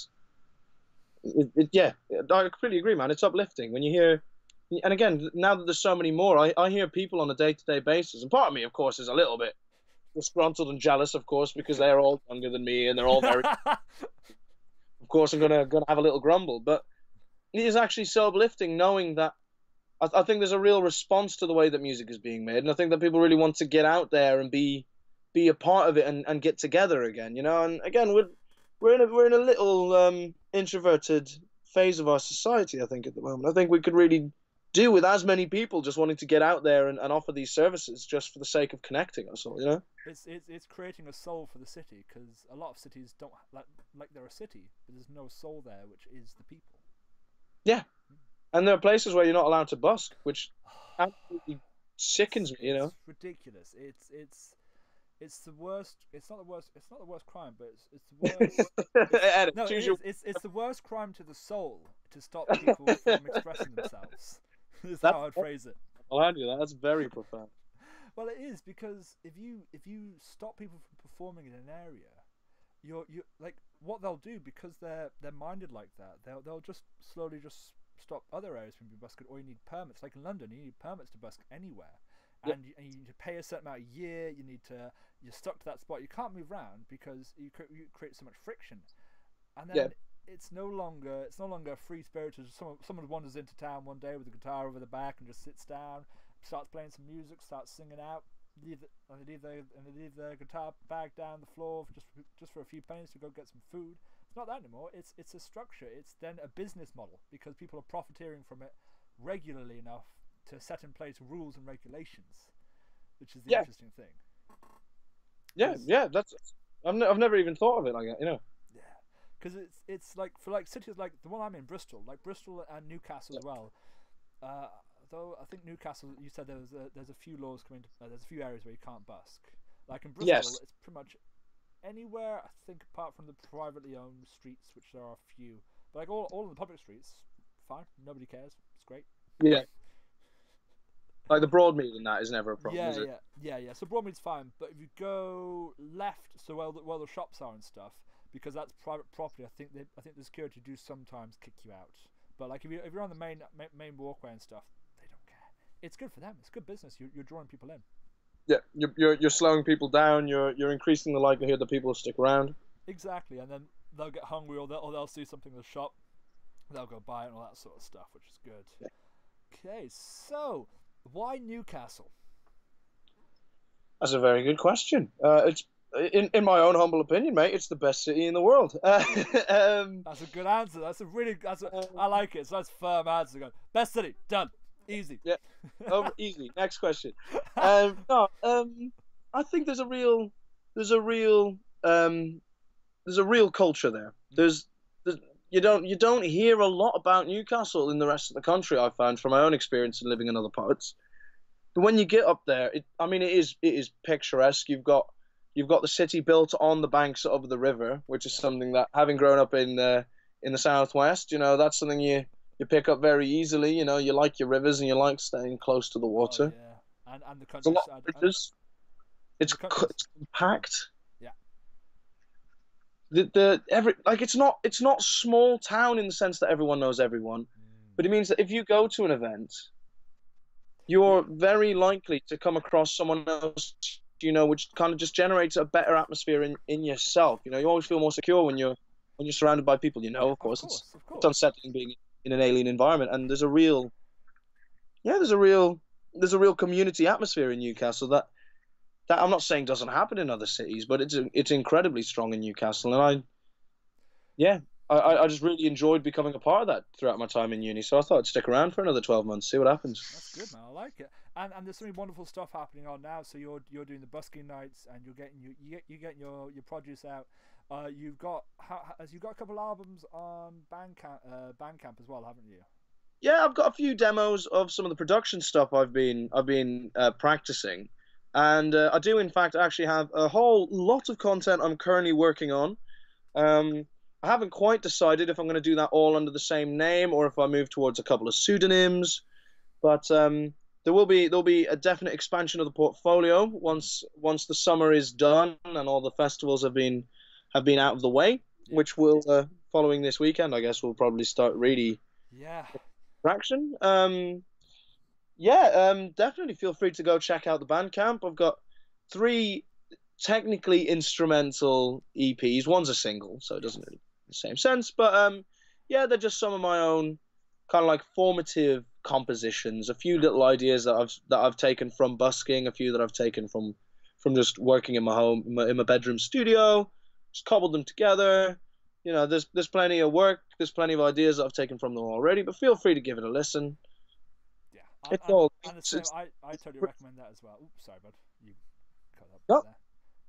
yeah, I completely agree, man. It's uplifting when you hear. And again, now that there's so many more, I hear people on a day-to-day basis, and part of me, of course, is a little bit disgruntled and jealous, of course, because they are all younger than me and they're all very. Of course, I'm gonna have a little grumble, but it is actually so uplifting knowing that. I think there's a real response to the way that music is being made, and I think that people really want to get out there and be a part of it and get together again, you know. And again, we're in a little introverted phase of our society, I think, at the moment. I think we could really do with as many people just wanting to get out there and offer these services just for the sake of connecting us all, you know. It's creating a soul for the city, because a lot of cities don't like they're a city, but there's no soul there, which is the people. Yeah. And there are places where you're not allowed to busk, which absolutely sickens me, you know. It's ridiculous. It's the worst. It's not the worst. It's not the worst crime, but it's the worst. No, it's the worst crime to the soul to stop people from expressing themselves. Is how I'd phrase it. I'll hand you that. That's very profound. Well, it is, because if you stop people from performing in an area, you like what they'll do, because they're minded like that. They'll just slowly just stop other areas from being busked, or you need permits. Like in London, you need permits to busk anywhere, Yeah. and you need to pay a certain amount a year. You're stuck to that spot. You can't move around because you create so much friction, and then Yeah. it's no longer free spirited. Someone wanders into town one day with a guitar over the back and just sits down, starts playing some music, starts singing out, leave their guitar bag down the floor just for a few pennies to go get some food. It's not that anymore. It's a structure. It's then a business model, because people are profiteering from it regularly enough to set in place rules and regulations, which is the interesting thing. Yeah. That's. I've never even thought of it like that. Yeah, because it's like, for like cities like the one I'm in, Bristol and Newcastle as well. Though I think Newcastle, you said there's a few laws coming. There's a few areas where you can't busk. Like in Bristol, Yes. it's pretty much anywhere, I think, apart from the privately owned streets, which there are a few. But like all of the public streets, fine. Nobody cares. It's great. Yeah. Like the Broadmead and that is never a problem, Yeah, is it? yeah. So Broadmead's fine, but if you go left, so where the shops are and stuff, because that's private property, I think the security do sometimes kick you out. But like if you're on the main walkway and stuff, they don't care. It's good for them. It's good business. You're drawing people in. Yeah, you're slowing people down. You're increasing the likelihood that people will stick around. Exactly, and then they'll get hungry, or they'll see something in the shop, they'll go buy it and all that sort of stuff, which is good. Yeah. Okay, so why Newcastle? That's a very good question. It's in my own humble opinion, mate. It's the best city in the world. That's a good answer. I like it. So that's firm answer. Go, best city, done, easy. Yeah, easy. Next question. I think there's a real culture there. You don't hear a lot about Newcastle in the rest of the country. I found from my own experience in living in other parts. But when you get up there, it is picturesque. You've got the city built on the banks of the river, which is something that, having grown up in the southwest, that's something you pick up very easily. You like your rivers and you like staying close to the water. Oh, yeah. And the There's a lot countryside. of bridges. It's compact. Yeah. It's not small town in the sense that everyone knows everyone, but it means that if you go to an event, you're very likely to come across someone else, which kind of just generates a better atmosphere in yourself. You always feel more secure when you're surrounded by people. Of course. It's unsettling being in an alien environment, and there's a real community atmosphere in Newcastle that I'm not saying doesn't happen in other cities, but it's incredibly strong in Newcastle, and I just really enjoyed becoming a part of that throughout my time in uni. So I thought I'd stick around for another 12 months, see what happens. That's good, man. I like it. And there's so many wonderful stuff happening on now. So you're doing the busking nights, and you're getting your produce out. You've got a couple albums on Bandcamp as well, haven't you? Yeah, I've got a few demos of some of the production stuff I've been practicing, and I do in fact actually have a whole lot of content I'm currently working on. I haven't quite decided if I'm going to do that all under the same name or if I move towards a couple of pseudonyms, but there'll be a definite expansion of the portfolio once the summer is done and all the festivals have been out of the way, which will following this weekend, I guess, we'll probably start really traction. Definitely feel free to go check out the Bandcamp. I've got 3 technically instrumental EPs. One's a single, so it doesn't really make the same sense. But they're just some of my own kind of like formative compositions. A few little ideas that I've taken from busking, a few that I've taken from just working in my home, in my bedroom studio. Just cobbled them together. There's plenty of work. There's plenty of ideas that I've taken from them already. But feel free to give it a listen. Yeah, I totally recommend that as well. Oops, sorry, bud. You cut up there.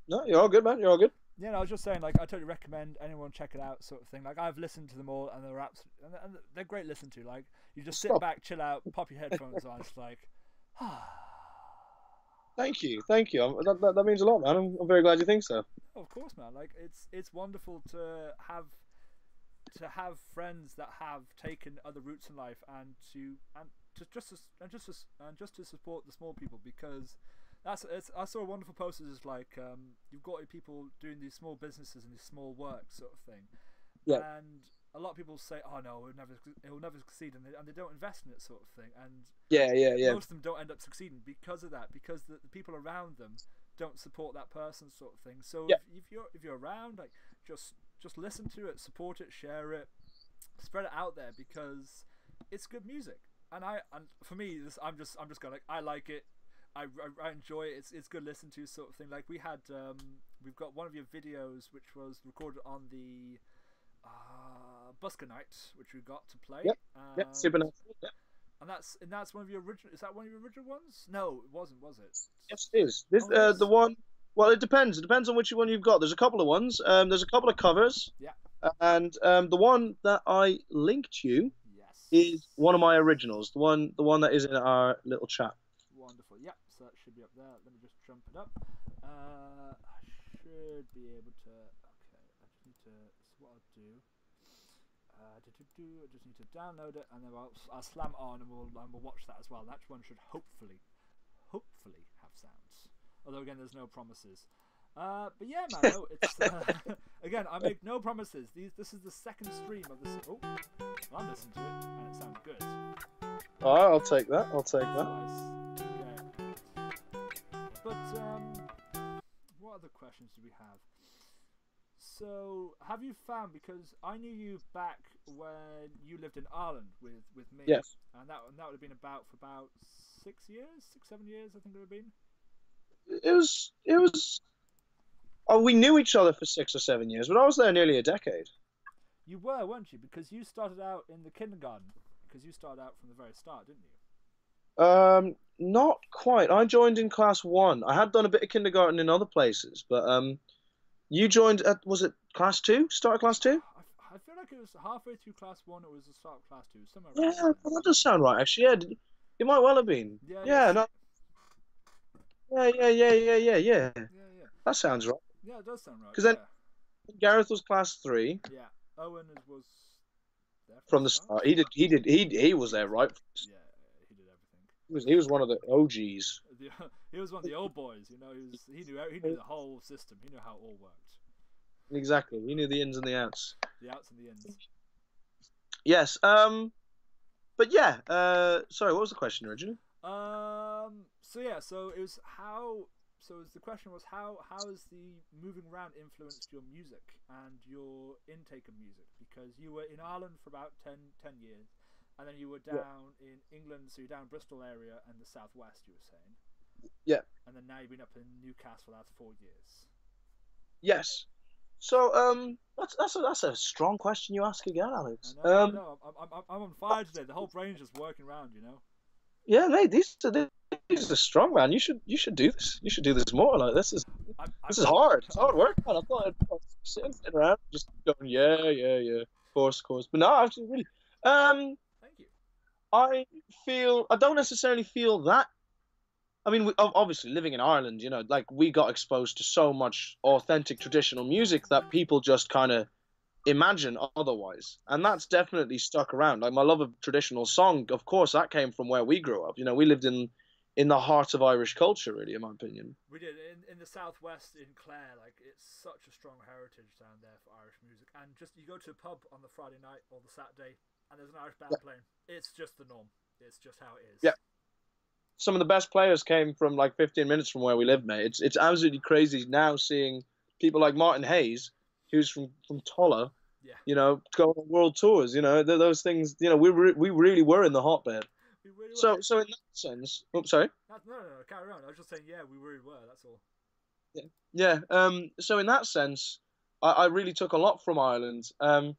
No, you're all good, man. You're all good. Yeah, no, I was just saying, like, I totally recommend anyone check it out, sort of thing. Like, I've listened to them all, and they're great to listen to. Like, you just sit back, chill out, pop your headphones on. It's like, Thank you. That means a lot, man. I'm very glad you think so. Of course, man. Like, it's wonderful to have friends that have taken other routes in life and just to support the small people, because I saw a wonderful poster is like you've got people doing these small businesses and these small work sort of thing, and a lot of people say, oh no, it will never succeed, and they don't invest in it sort of thing, and most of them don't end up succeeding because of that, because the people around them don't support that person sort of thing. So if you're around, like just listen to it, support it, share it, spread it out there, because it's good music. And for me, I'm just going like, I like it, I enjoy it. It's good to listen to sort of thing. Like we've got one of your videos which was recorded on the busker night, which we got to play. Super nice. And that's one of your original. Is that one of your original ones? No, it wasn't. Was it? Yes, it is. This the one. Well, it depends. It depends on which one you've got. There's a couple of ones. There's a couple of covers. Yeah. And the one that I linked you is one of my originals. The one that is in our little chat. Wonderful. Yeah. So that should be up there. Let me just jump it up. I should be able to. Okay. I just need to. So what I'll do. I just need to download it, and then I'll slam it on, and we'll watch that as well. That one should hopefully have sounds. Although again, there's no promises. But yeah, man, no, it's again, I make no promises. This is the second stream of this. Oh, I'm listening to it, and it sounds good. All right, I'll take that. Nice. Okay. But what other questions do we have? So, have you found, because I knew you back when you lived in Ireland with me. Yes. And that would have been for about 6 years, 7 years, I think it would have been. It was. Oh, we knew each other for 6 or 7 years, but I was there nearly a decade. You were, weren't you? Because you started out in the kindergarten. Because you started out from the very start, didn't you? Not quite. I joined in class 1. I had done a bit of kindergarten in other places, but you joined at, was it class 2? Start of class 2? I feel like it was halfway through class 1. It was the start of class 2. Somewhere Yeah, around well, that does sound right. Actually, yeah, it might well have been. Yeah. No. Yeah. That sounds right. Yeah, it does sound right. Because then Gareth was class 3. Yeah, Owen was there from the start. He was there right. Yeah, he did everything. He was one of the OGs. He was one of the old boys. You know, he knew the whole system. He knew how it all worked. Exactly. He knew the ins and the outs. The outs and the ins. Yes. But yeah. Sorry, what was the question originally? So it was how. So the question was how has the moving around influenced your music and your intake of music? Because you were in Ireland for about 10 years, and then you were down in England, so you're down Bristol area and the southwest. You were saying. Yeah. And then now you've been up in Newcastle. That's 4 years. Yes. So that's a strong question you ask again, Alex. I know. I'm on fire today. The whole brain's just working around, you know. Yeah, mate. These are strong, man. You should do this. You should do this more. Like this is hard. It's hard work, man. I thought I'd sitting around just going, yeah. Of course. But no, actually, really. Thank you. I don't necessarily feel that. I mean, obviously, living in Ireland, you know, like we got exposed to so much authentic traditional music that people just kind of imagine otherwise, and that's definitely stuck around. Like my love of traditional song, of course, that came from where we grew up. You know, we lived in the heart of Irish culture, really, in my opinion. We did in the southwest in Clare. Like it's such a strong heritage down there for Irish music, and just you go to a pub on the Friday night or the Saturday, and there's an Irish band playing. It's just the norm. It's just how it is. Yeah. Some of the best players came from like 15 minutes from where we live, mate. It's absolutely crazy now seeing people like Martin Hayes, who's from Tulla, you know, going on world tours. You know, those things. You know, we really were in the hotbed. We really so were. So in that sense, sorry. No, carry on. I was just saying, yeah, we really were. That's all. Yeah. So in that sense, I really took a lot from Ireland. But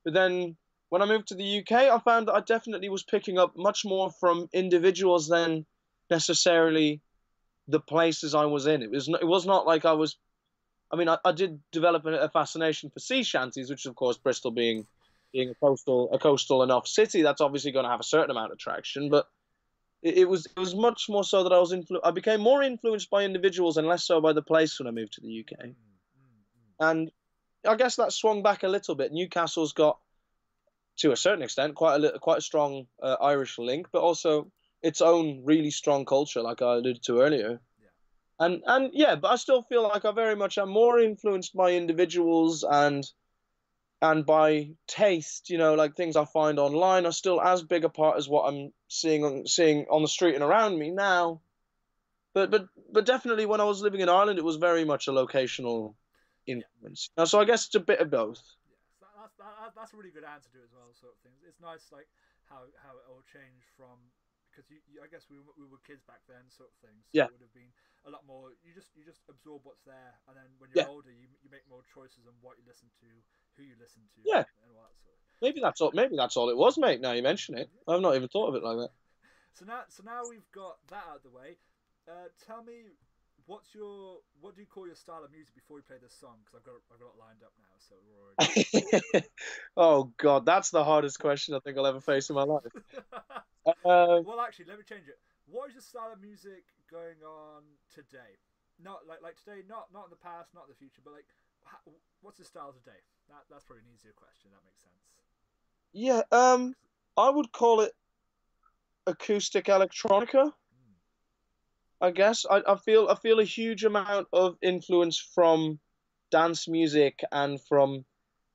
then when I moved to the UK, I found that I definitely was picking up much more from individuals than necessarily the places I was in. It was not like I was. I mean, I did develop a fascination for sea shanties, which of course Bristol being a coastal enough city, that's obviously going to have a certain amount of traction. But it was much more so that I became more influenced by individuals and less so by the place when I moved to the UK. And I guess that swung back a little bit. Newcastle's got to a certain extent, quite a strong Irish link, but also its own really strong culture, like I alluded to earlier. And yeah, but I still feel like I very much am more influenced by individuals and by taste. You know, like things I find online are still as big a part as what I'm seeing on the street and around me now. But definitely when I was living in Ireland, it was very much a locational influence. Now, so I guess it's a bit of both. Yeah, that's a really good answer to it as well. Sort of things. It's nice, like how it all changed from, because I guess we were kids back then, sort of thing. So it would have been a lot more. You just absorb what's there, and then when you're older, you make more choices on what you listen to, who you listen to, and all that sort of. Maybe that's all. Maybe that's all it was, mate. Now you mention it, I've not even thought of it like that. So now we've got that out of the way. Tell me, what do you call your style of music before we play this song? Because I've got it lined up now, so we're already. Oh God, that's the hardest question I think I'll ever face in my life. Well, actually, let me change it. What is your style of music going on today? Not like today, not in the past, not in the future, but like, what's the style today? That's probably an easier question. That makes sense. Yeah, I would call it acoustic electronica. I guess I feel a huge amount of influence from dance music and from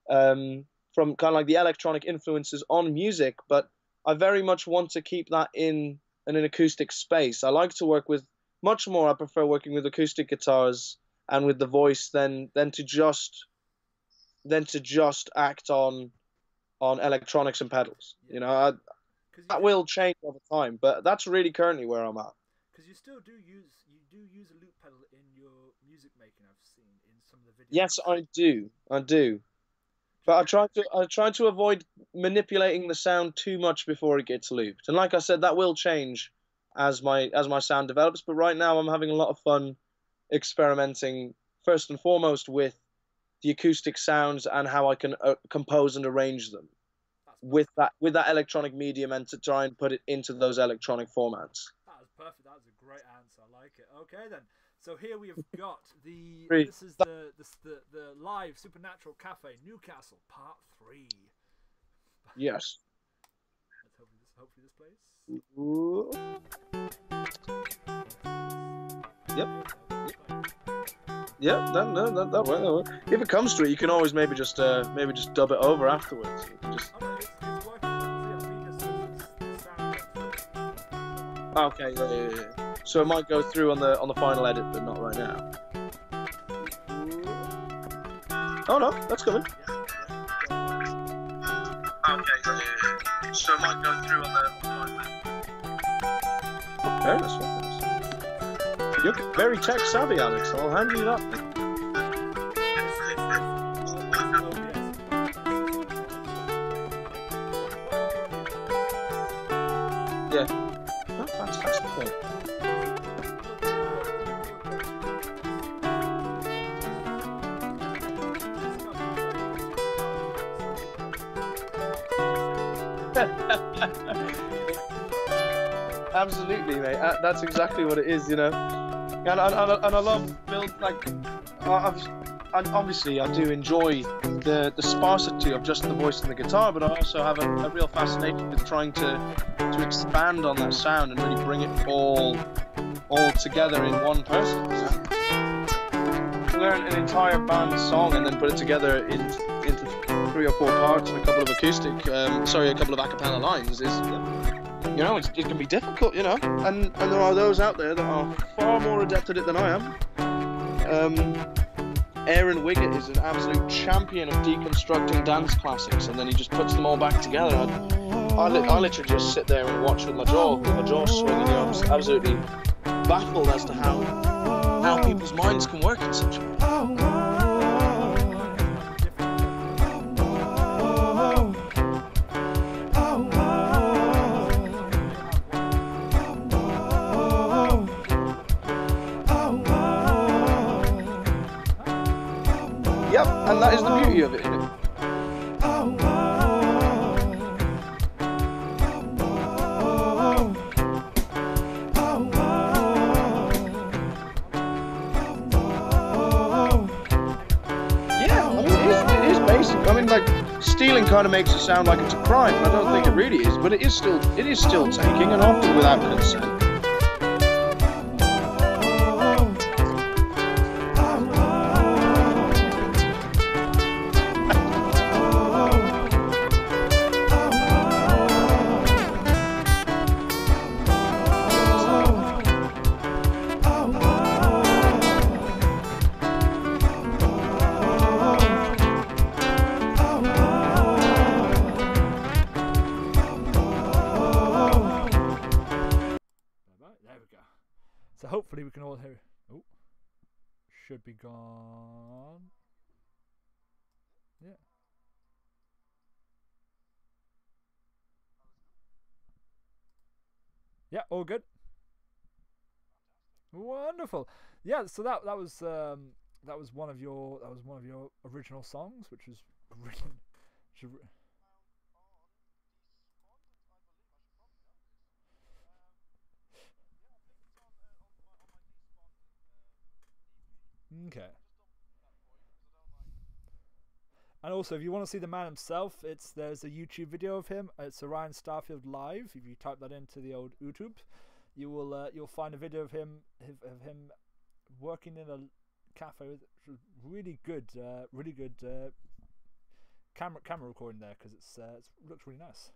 kind of like the electronic influences on music, but I very much want to keep that in an acoustic space. I like to work with much more. I prefer working with acoustic guitars and with the voice than to just act on electronics and pedals. You know, that will change over time, but that's really currently where I'm at. Because you still do use a loop pedal in your music making. I've seen in some of the videos. Yes, I do. But I try to avoid manipulating the sound too much before it gets looped. And like I said, that will change as my sound develops. But right now, I'm having a lot of fun experimenting first and foremost with the acoustic sounds and how I can compose and arrange them with that electronic medium, and to try and put it into those electronic formats. That was perfect. That was a great answer. I like it. Okay then. So here we have got this is the live Supernatural Cafe Newcastle Part 3. Yes. Hopefully this plays. Yep. That works. If it comes to it, you can always maybe just dub it over afterwards. It's working. Okay. Yeah. So it might go through on the final edit, but not right now. Oh no, that's coming. Okay. Yeah. So it might go through on the final edit. Okay, that's fine. You're very tech savvy, Alex. I'll hand you that. Yeah. Oh, fantastic, mate. Absolutely, mate. That's exactly what it is, you know. And I love build like. Obviously, I do enjoy the sparsity of just the voice and the guitar, but I also have a real fascination with trying to expand on that sound and really bring it all together in one person. Learn an entire band song and then put it together into 3 or 4 parts and a couple of a couple of a cappella lines is, you know, it can be difficult, you know, and there are those out there that are far more adept at it than I am. Aaron Wiggett is an absolute champion of deconstructing dance classics, and then he just puts them all back together. I literally just sit there and watch with my jaw swinging. You know, I'm absolutely baffled as to how people's minds can work in such a way. Yep, and that is the beauty of it, isn't it? stealing kind of makes it sound like it's a crime, and I don't think it really is. But it is still taking, and often without consent. So hopefully we can all hear. Oh, should be gone. Yeah. Yeah, all good. Wonderful. Yeah, so that was one of your original songs, which was written. Okay. And also, if you want to see the man himself, there's a YouTube video of him. It's Arian Starfield live. If you type that into the old YouTube, you'll find a video of him working in a cafe with really good camera recording there, because it looks really nice.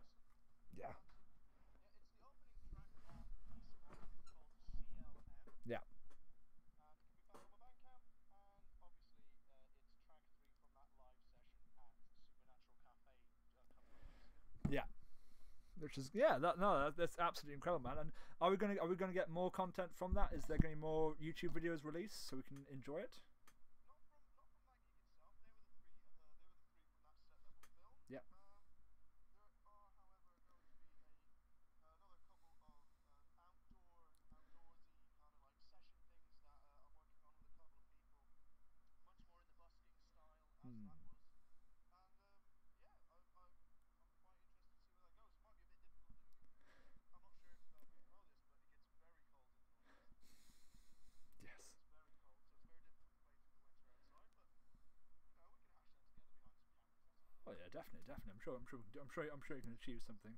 Yeah. Yeah. Yeah, which is that's absolutely incredible, man. And are we gonna get more content from that? Is there going to be more YouTube videos released so we can enjoy it? Yeah. Oh yeah, definitely. I'm sure you can achieve something.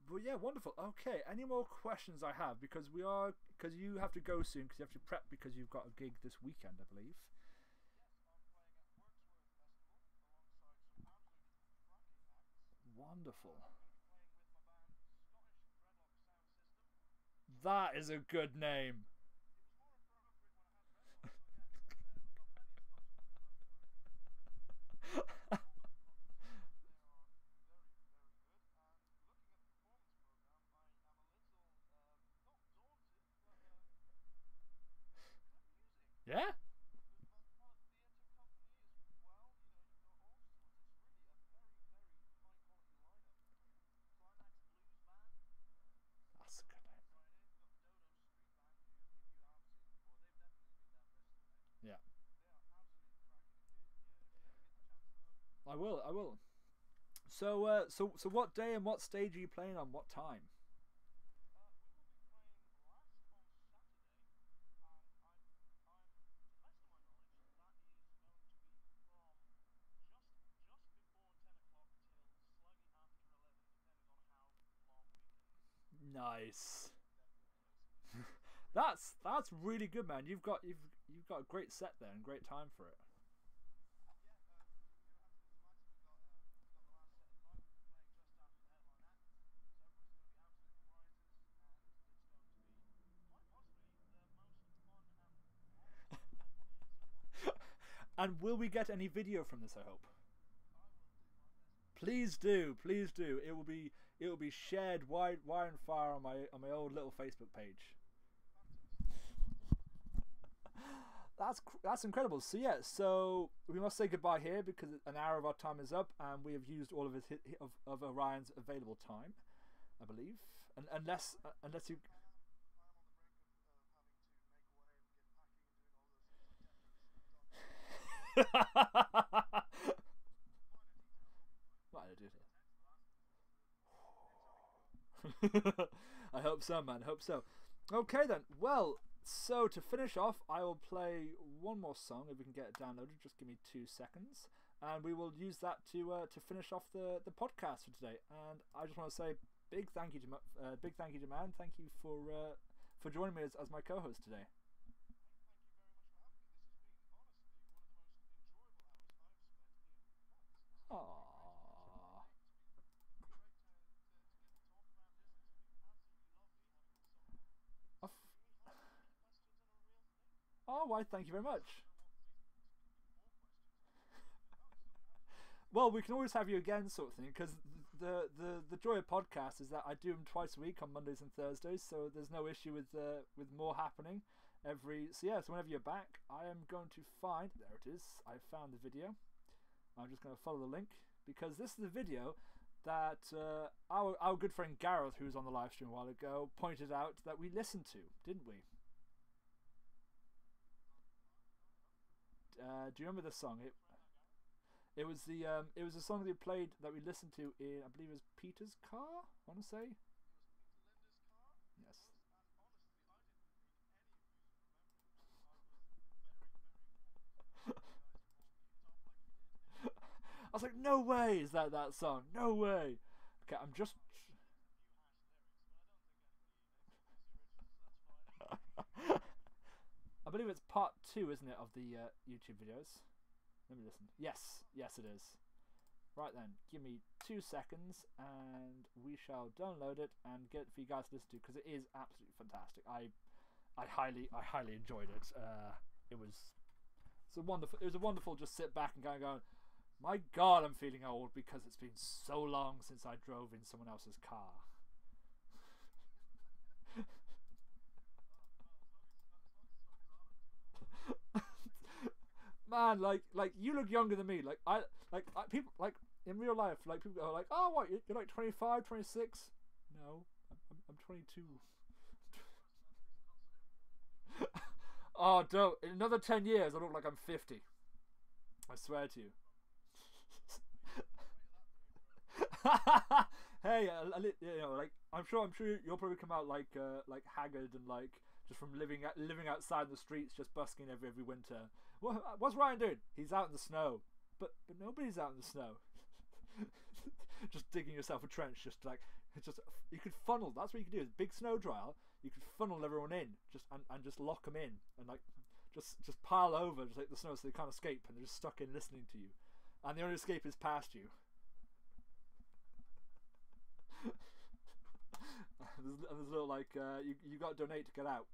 But yeah, wonderful. Okay, any more questions I have, because you have to go soon, because you have to prep, because you've got a gig this weekend, I believe. Wonderful. That is a good name. Yeah? That's a good name. Yeah. I will. So what day and what stage are you playing on? What time? Nice. That's really good, man. You've got a great set there and great time for it. And will we get any video from this, I hope? Please do. It will be shared wide and far on my old little Facebook page. That's incredible. So yeah, so we must say goodbye here, because an hour of our time is up, and we have used all of of Orian's available time, I believe. And unless you. I hope so, man. I hope so. Okay then. Well, so to finish off, I will play one more song if we can get it downloaded. Just give me 2 seconds. and we will use that to finish off the podcast for today. And I just want to say big thank you to Man. Thank you for joining me as my co-host today. Aww. Oh, why? Thank you very much. Well, we can always have you again, sort of thing, because the joy of podcast is that I do them twice a week on Mondays and Thursdays, so there's no issue with more happening so whenever you're back, I am going to find, there it is, I found the video. I'm just going to follow the link, because this is the video that our good friend Gareth, who was on the live stream a while ago, pointed out that we listened to, didn't we? Do you remember this song? It was a song that we played that we listened to in, I believe it was Peter's car, I want to say. Yes. I was like, no way is that song, no way. Okay, I'm just I believe it's part 2, isn't it, of the YouTube videos. Let me listen. Yes, it is. Right then, give me 2 seconds and we shall download it and get it for you guys to listen to, because it is absolutely fantastic. I highly enjoyed it. It was a wonderful just sit back and go, my God, I'm feeling old because it's been so long since I drove in someone else's car. Man, like you look younger than me. People in real life, people are like, oh, what? You're like 25, 26? No, I'm 22. Oh, don't! In another 10 years, I look like I'm 50. I swear to you. Hey, I'm sure you'll probably come out like haggard and just from living outside the streets, just busking every winter. What's Ryan doing? He's out in the snow, but nobody's out in the snow. Just digging yourself a trench, you could funnel. That's what you could do. Is big snow dryer. You could funnel everyone in, and just lock them in, and just pile over, just like the snow, so they can't escape, and they're just stuck in listening to you, and the only escape is past you. And there's a little you got to donate to get out.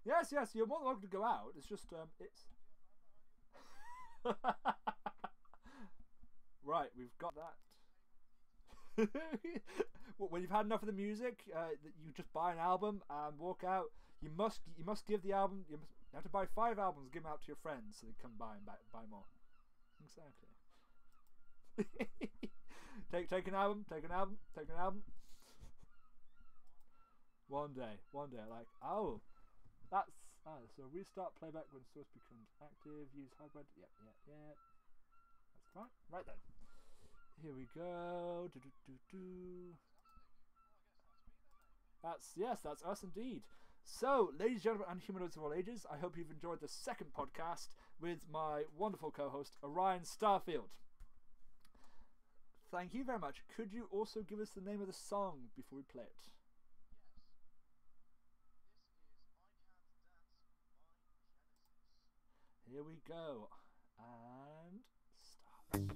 Yes, you're more than welcome to go out. It's just it's right. We've got that. When you've had enough of the music, you just buy an album and walk out. You must give the album. You have to buy 5 albums, give them out to your friends so they come by and buy more. Exactly. Take an album. One day, so restart playback when source becomes active. Use hardware. Yep. That's fine. Right then. Here we go. That's us indeed. So, ladies and gentlemen and humanoids of all ages, I hope you've enjoyed the second podcast with my wonderful co-host, Arian Starfield. Thank you very much. Could you also give us the name of the song before we play it? Here we go. And start.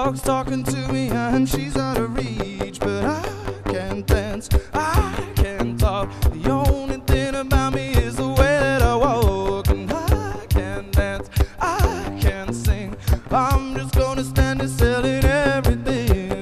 dog's talking to me and she's out of reach, but I can dance, I can talk. The only thing about me is the way that I walk. And I can dance, I can sing. I'm just gonna stand and selling everything.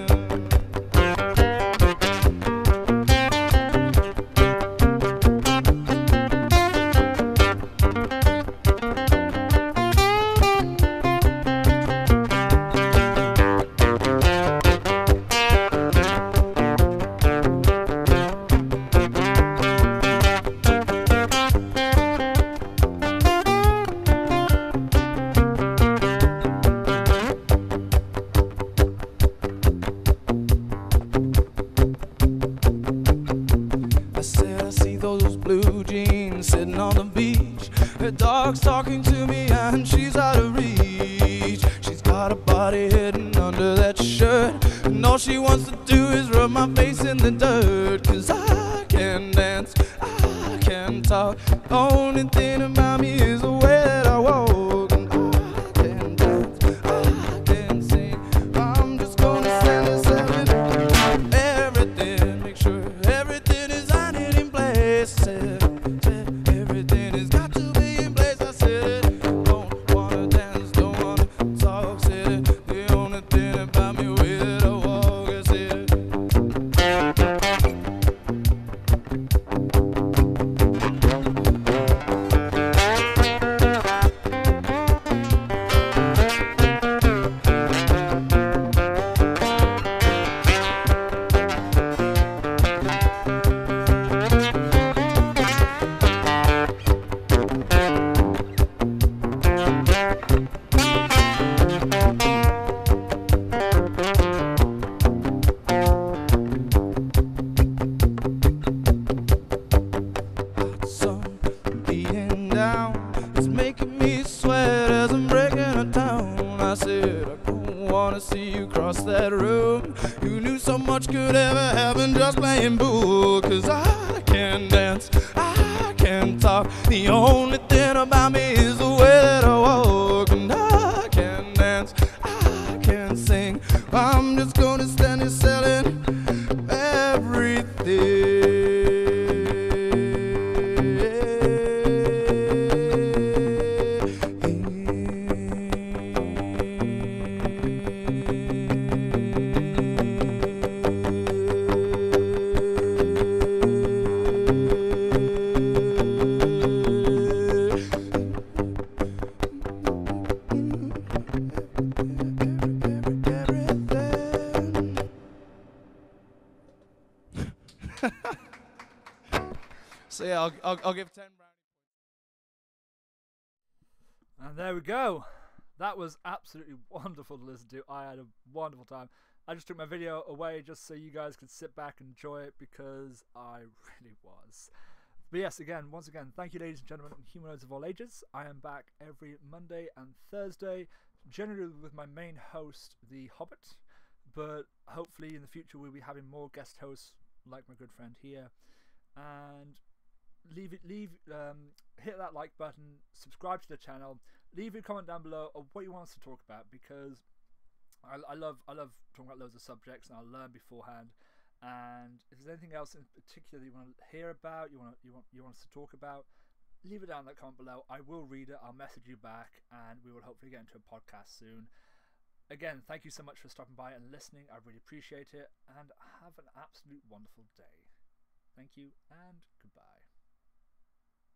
I said I see those blue jeans sitting on the beach. Her dog's talking to me and she's out of reach. She's got a body hidden under that shirt, and all she wants to do is rub my face in the dirt. 'Cause I can dance, I can talk. The only thing about me is the way that I walk. And I can dance, I can sing. I'm just gonna stand and selling everything. Make sure everything is on it in place. Said everything has got to be in place. I said it. Don't wanna dance, don't wanna talk. Said it. The only thing about me with a walk. I said it. Sun beating down, it's making me sweat as I'm breaking her down. I said I don't wanna see you cross that room. You knew so much could ever happen just playing pool. 'Cause I can dance, I can talk. The only thing about me is the way that I walk. And I can dance, I can sing. I'm just gonna stand here selling So yeah, I'll give 10 brownie. And there we go. That was absolutely wonderful to listen to. I had a wonderful time. I just took my video away just so you guys could sit back and enjoy it, because I really was. But yes, once again, thank you, ladies and gentlemen, humanoids of all ages. I am back every Monday and Thursday, generally with my main host, the Hobbit. But hopefully in the future we'll be having more guest hosts like my good friend here. And hit that like button, subscribe to the channel, leave a comment down below of what you want us to talk about, because I love talking about loads of subjects and I'll learn beforehand. And if there's anything else in particular that you want to hear about, you want us to talk about, leave it down in that comment below. I will read it, I'll message you back, and we will hopefully get into a podcast soon. Again, thank you so much for stopping by and listening. I really appreciate it, and have an absolute wonderful day. Thank you and goodbye.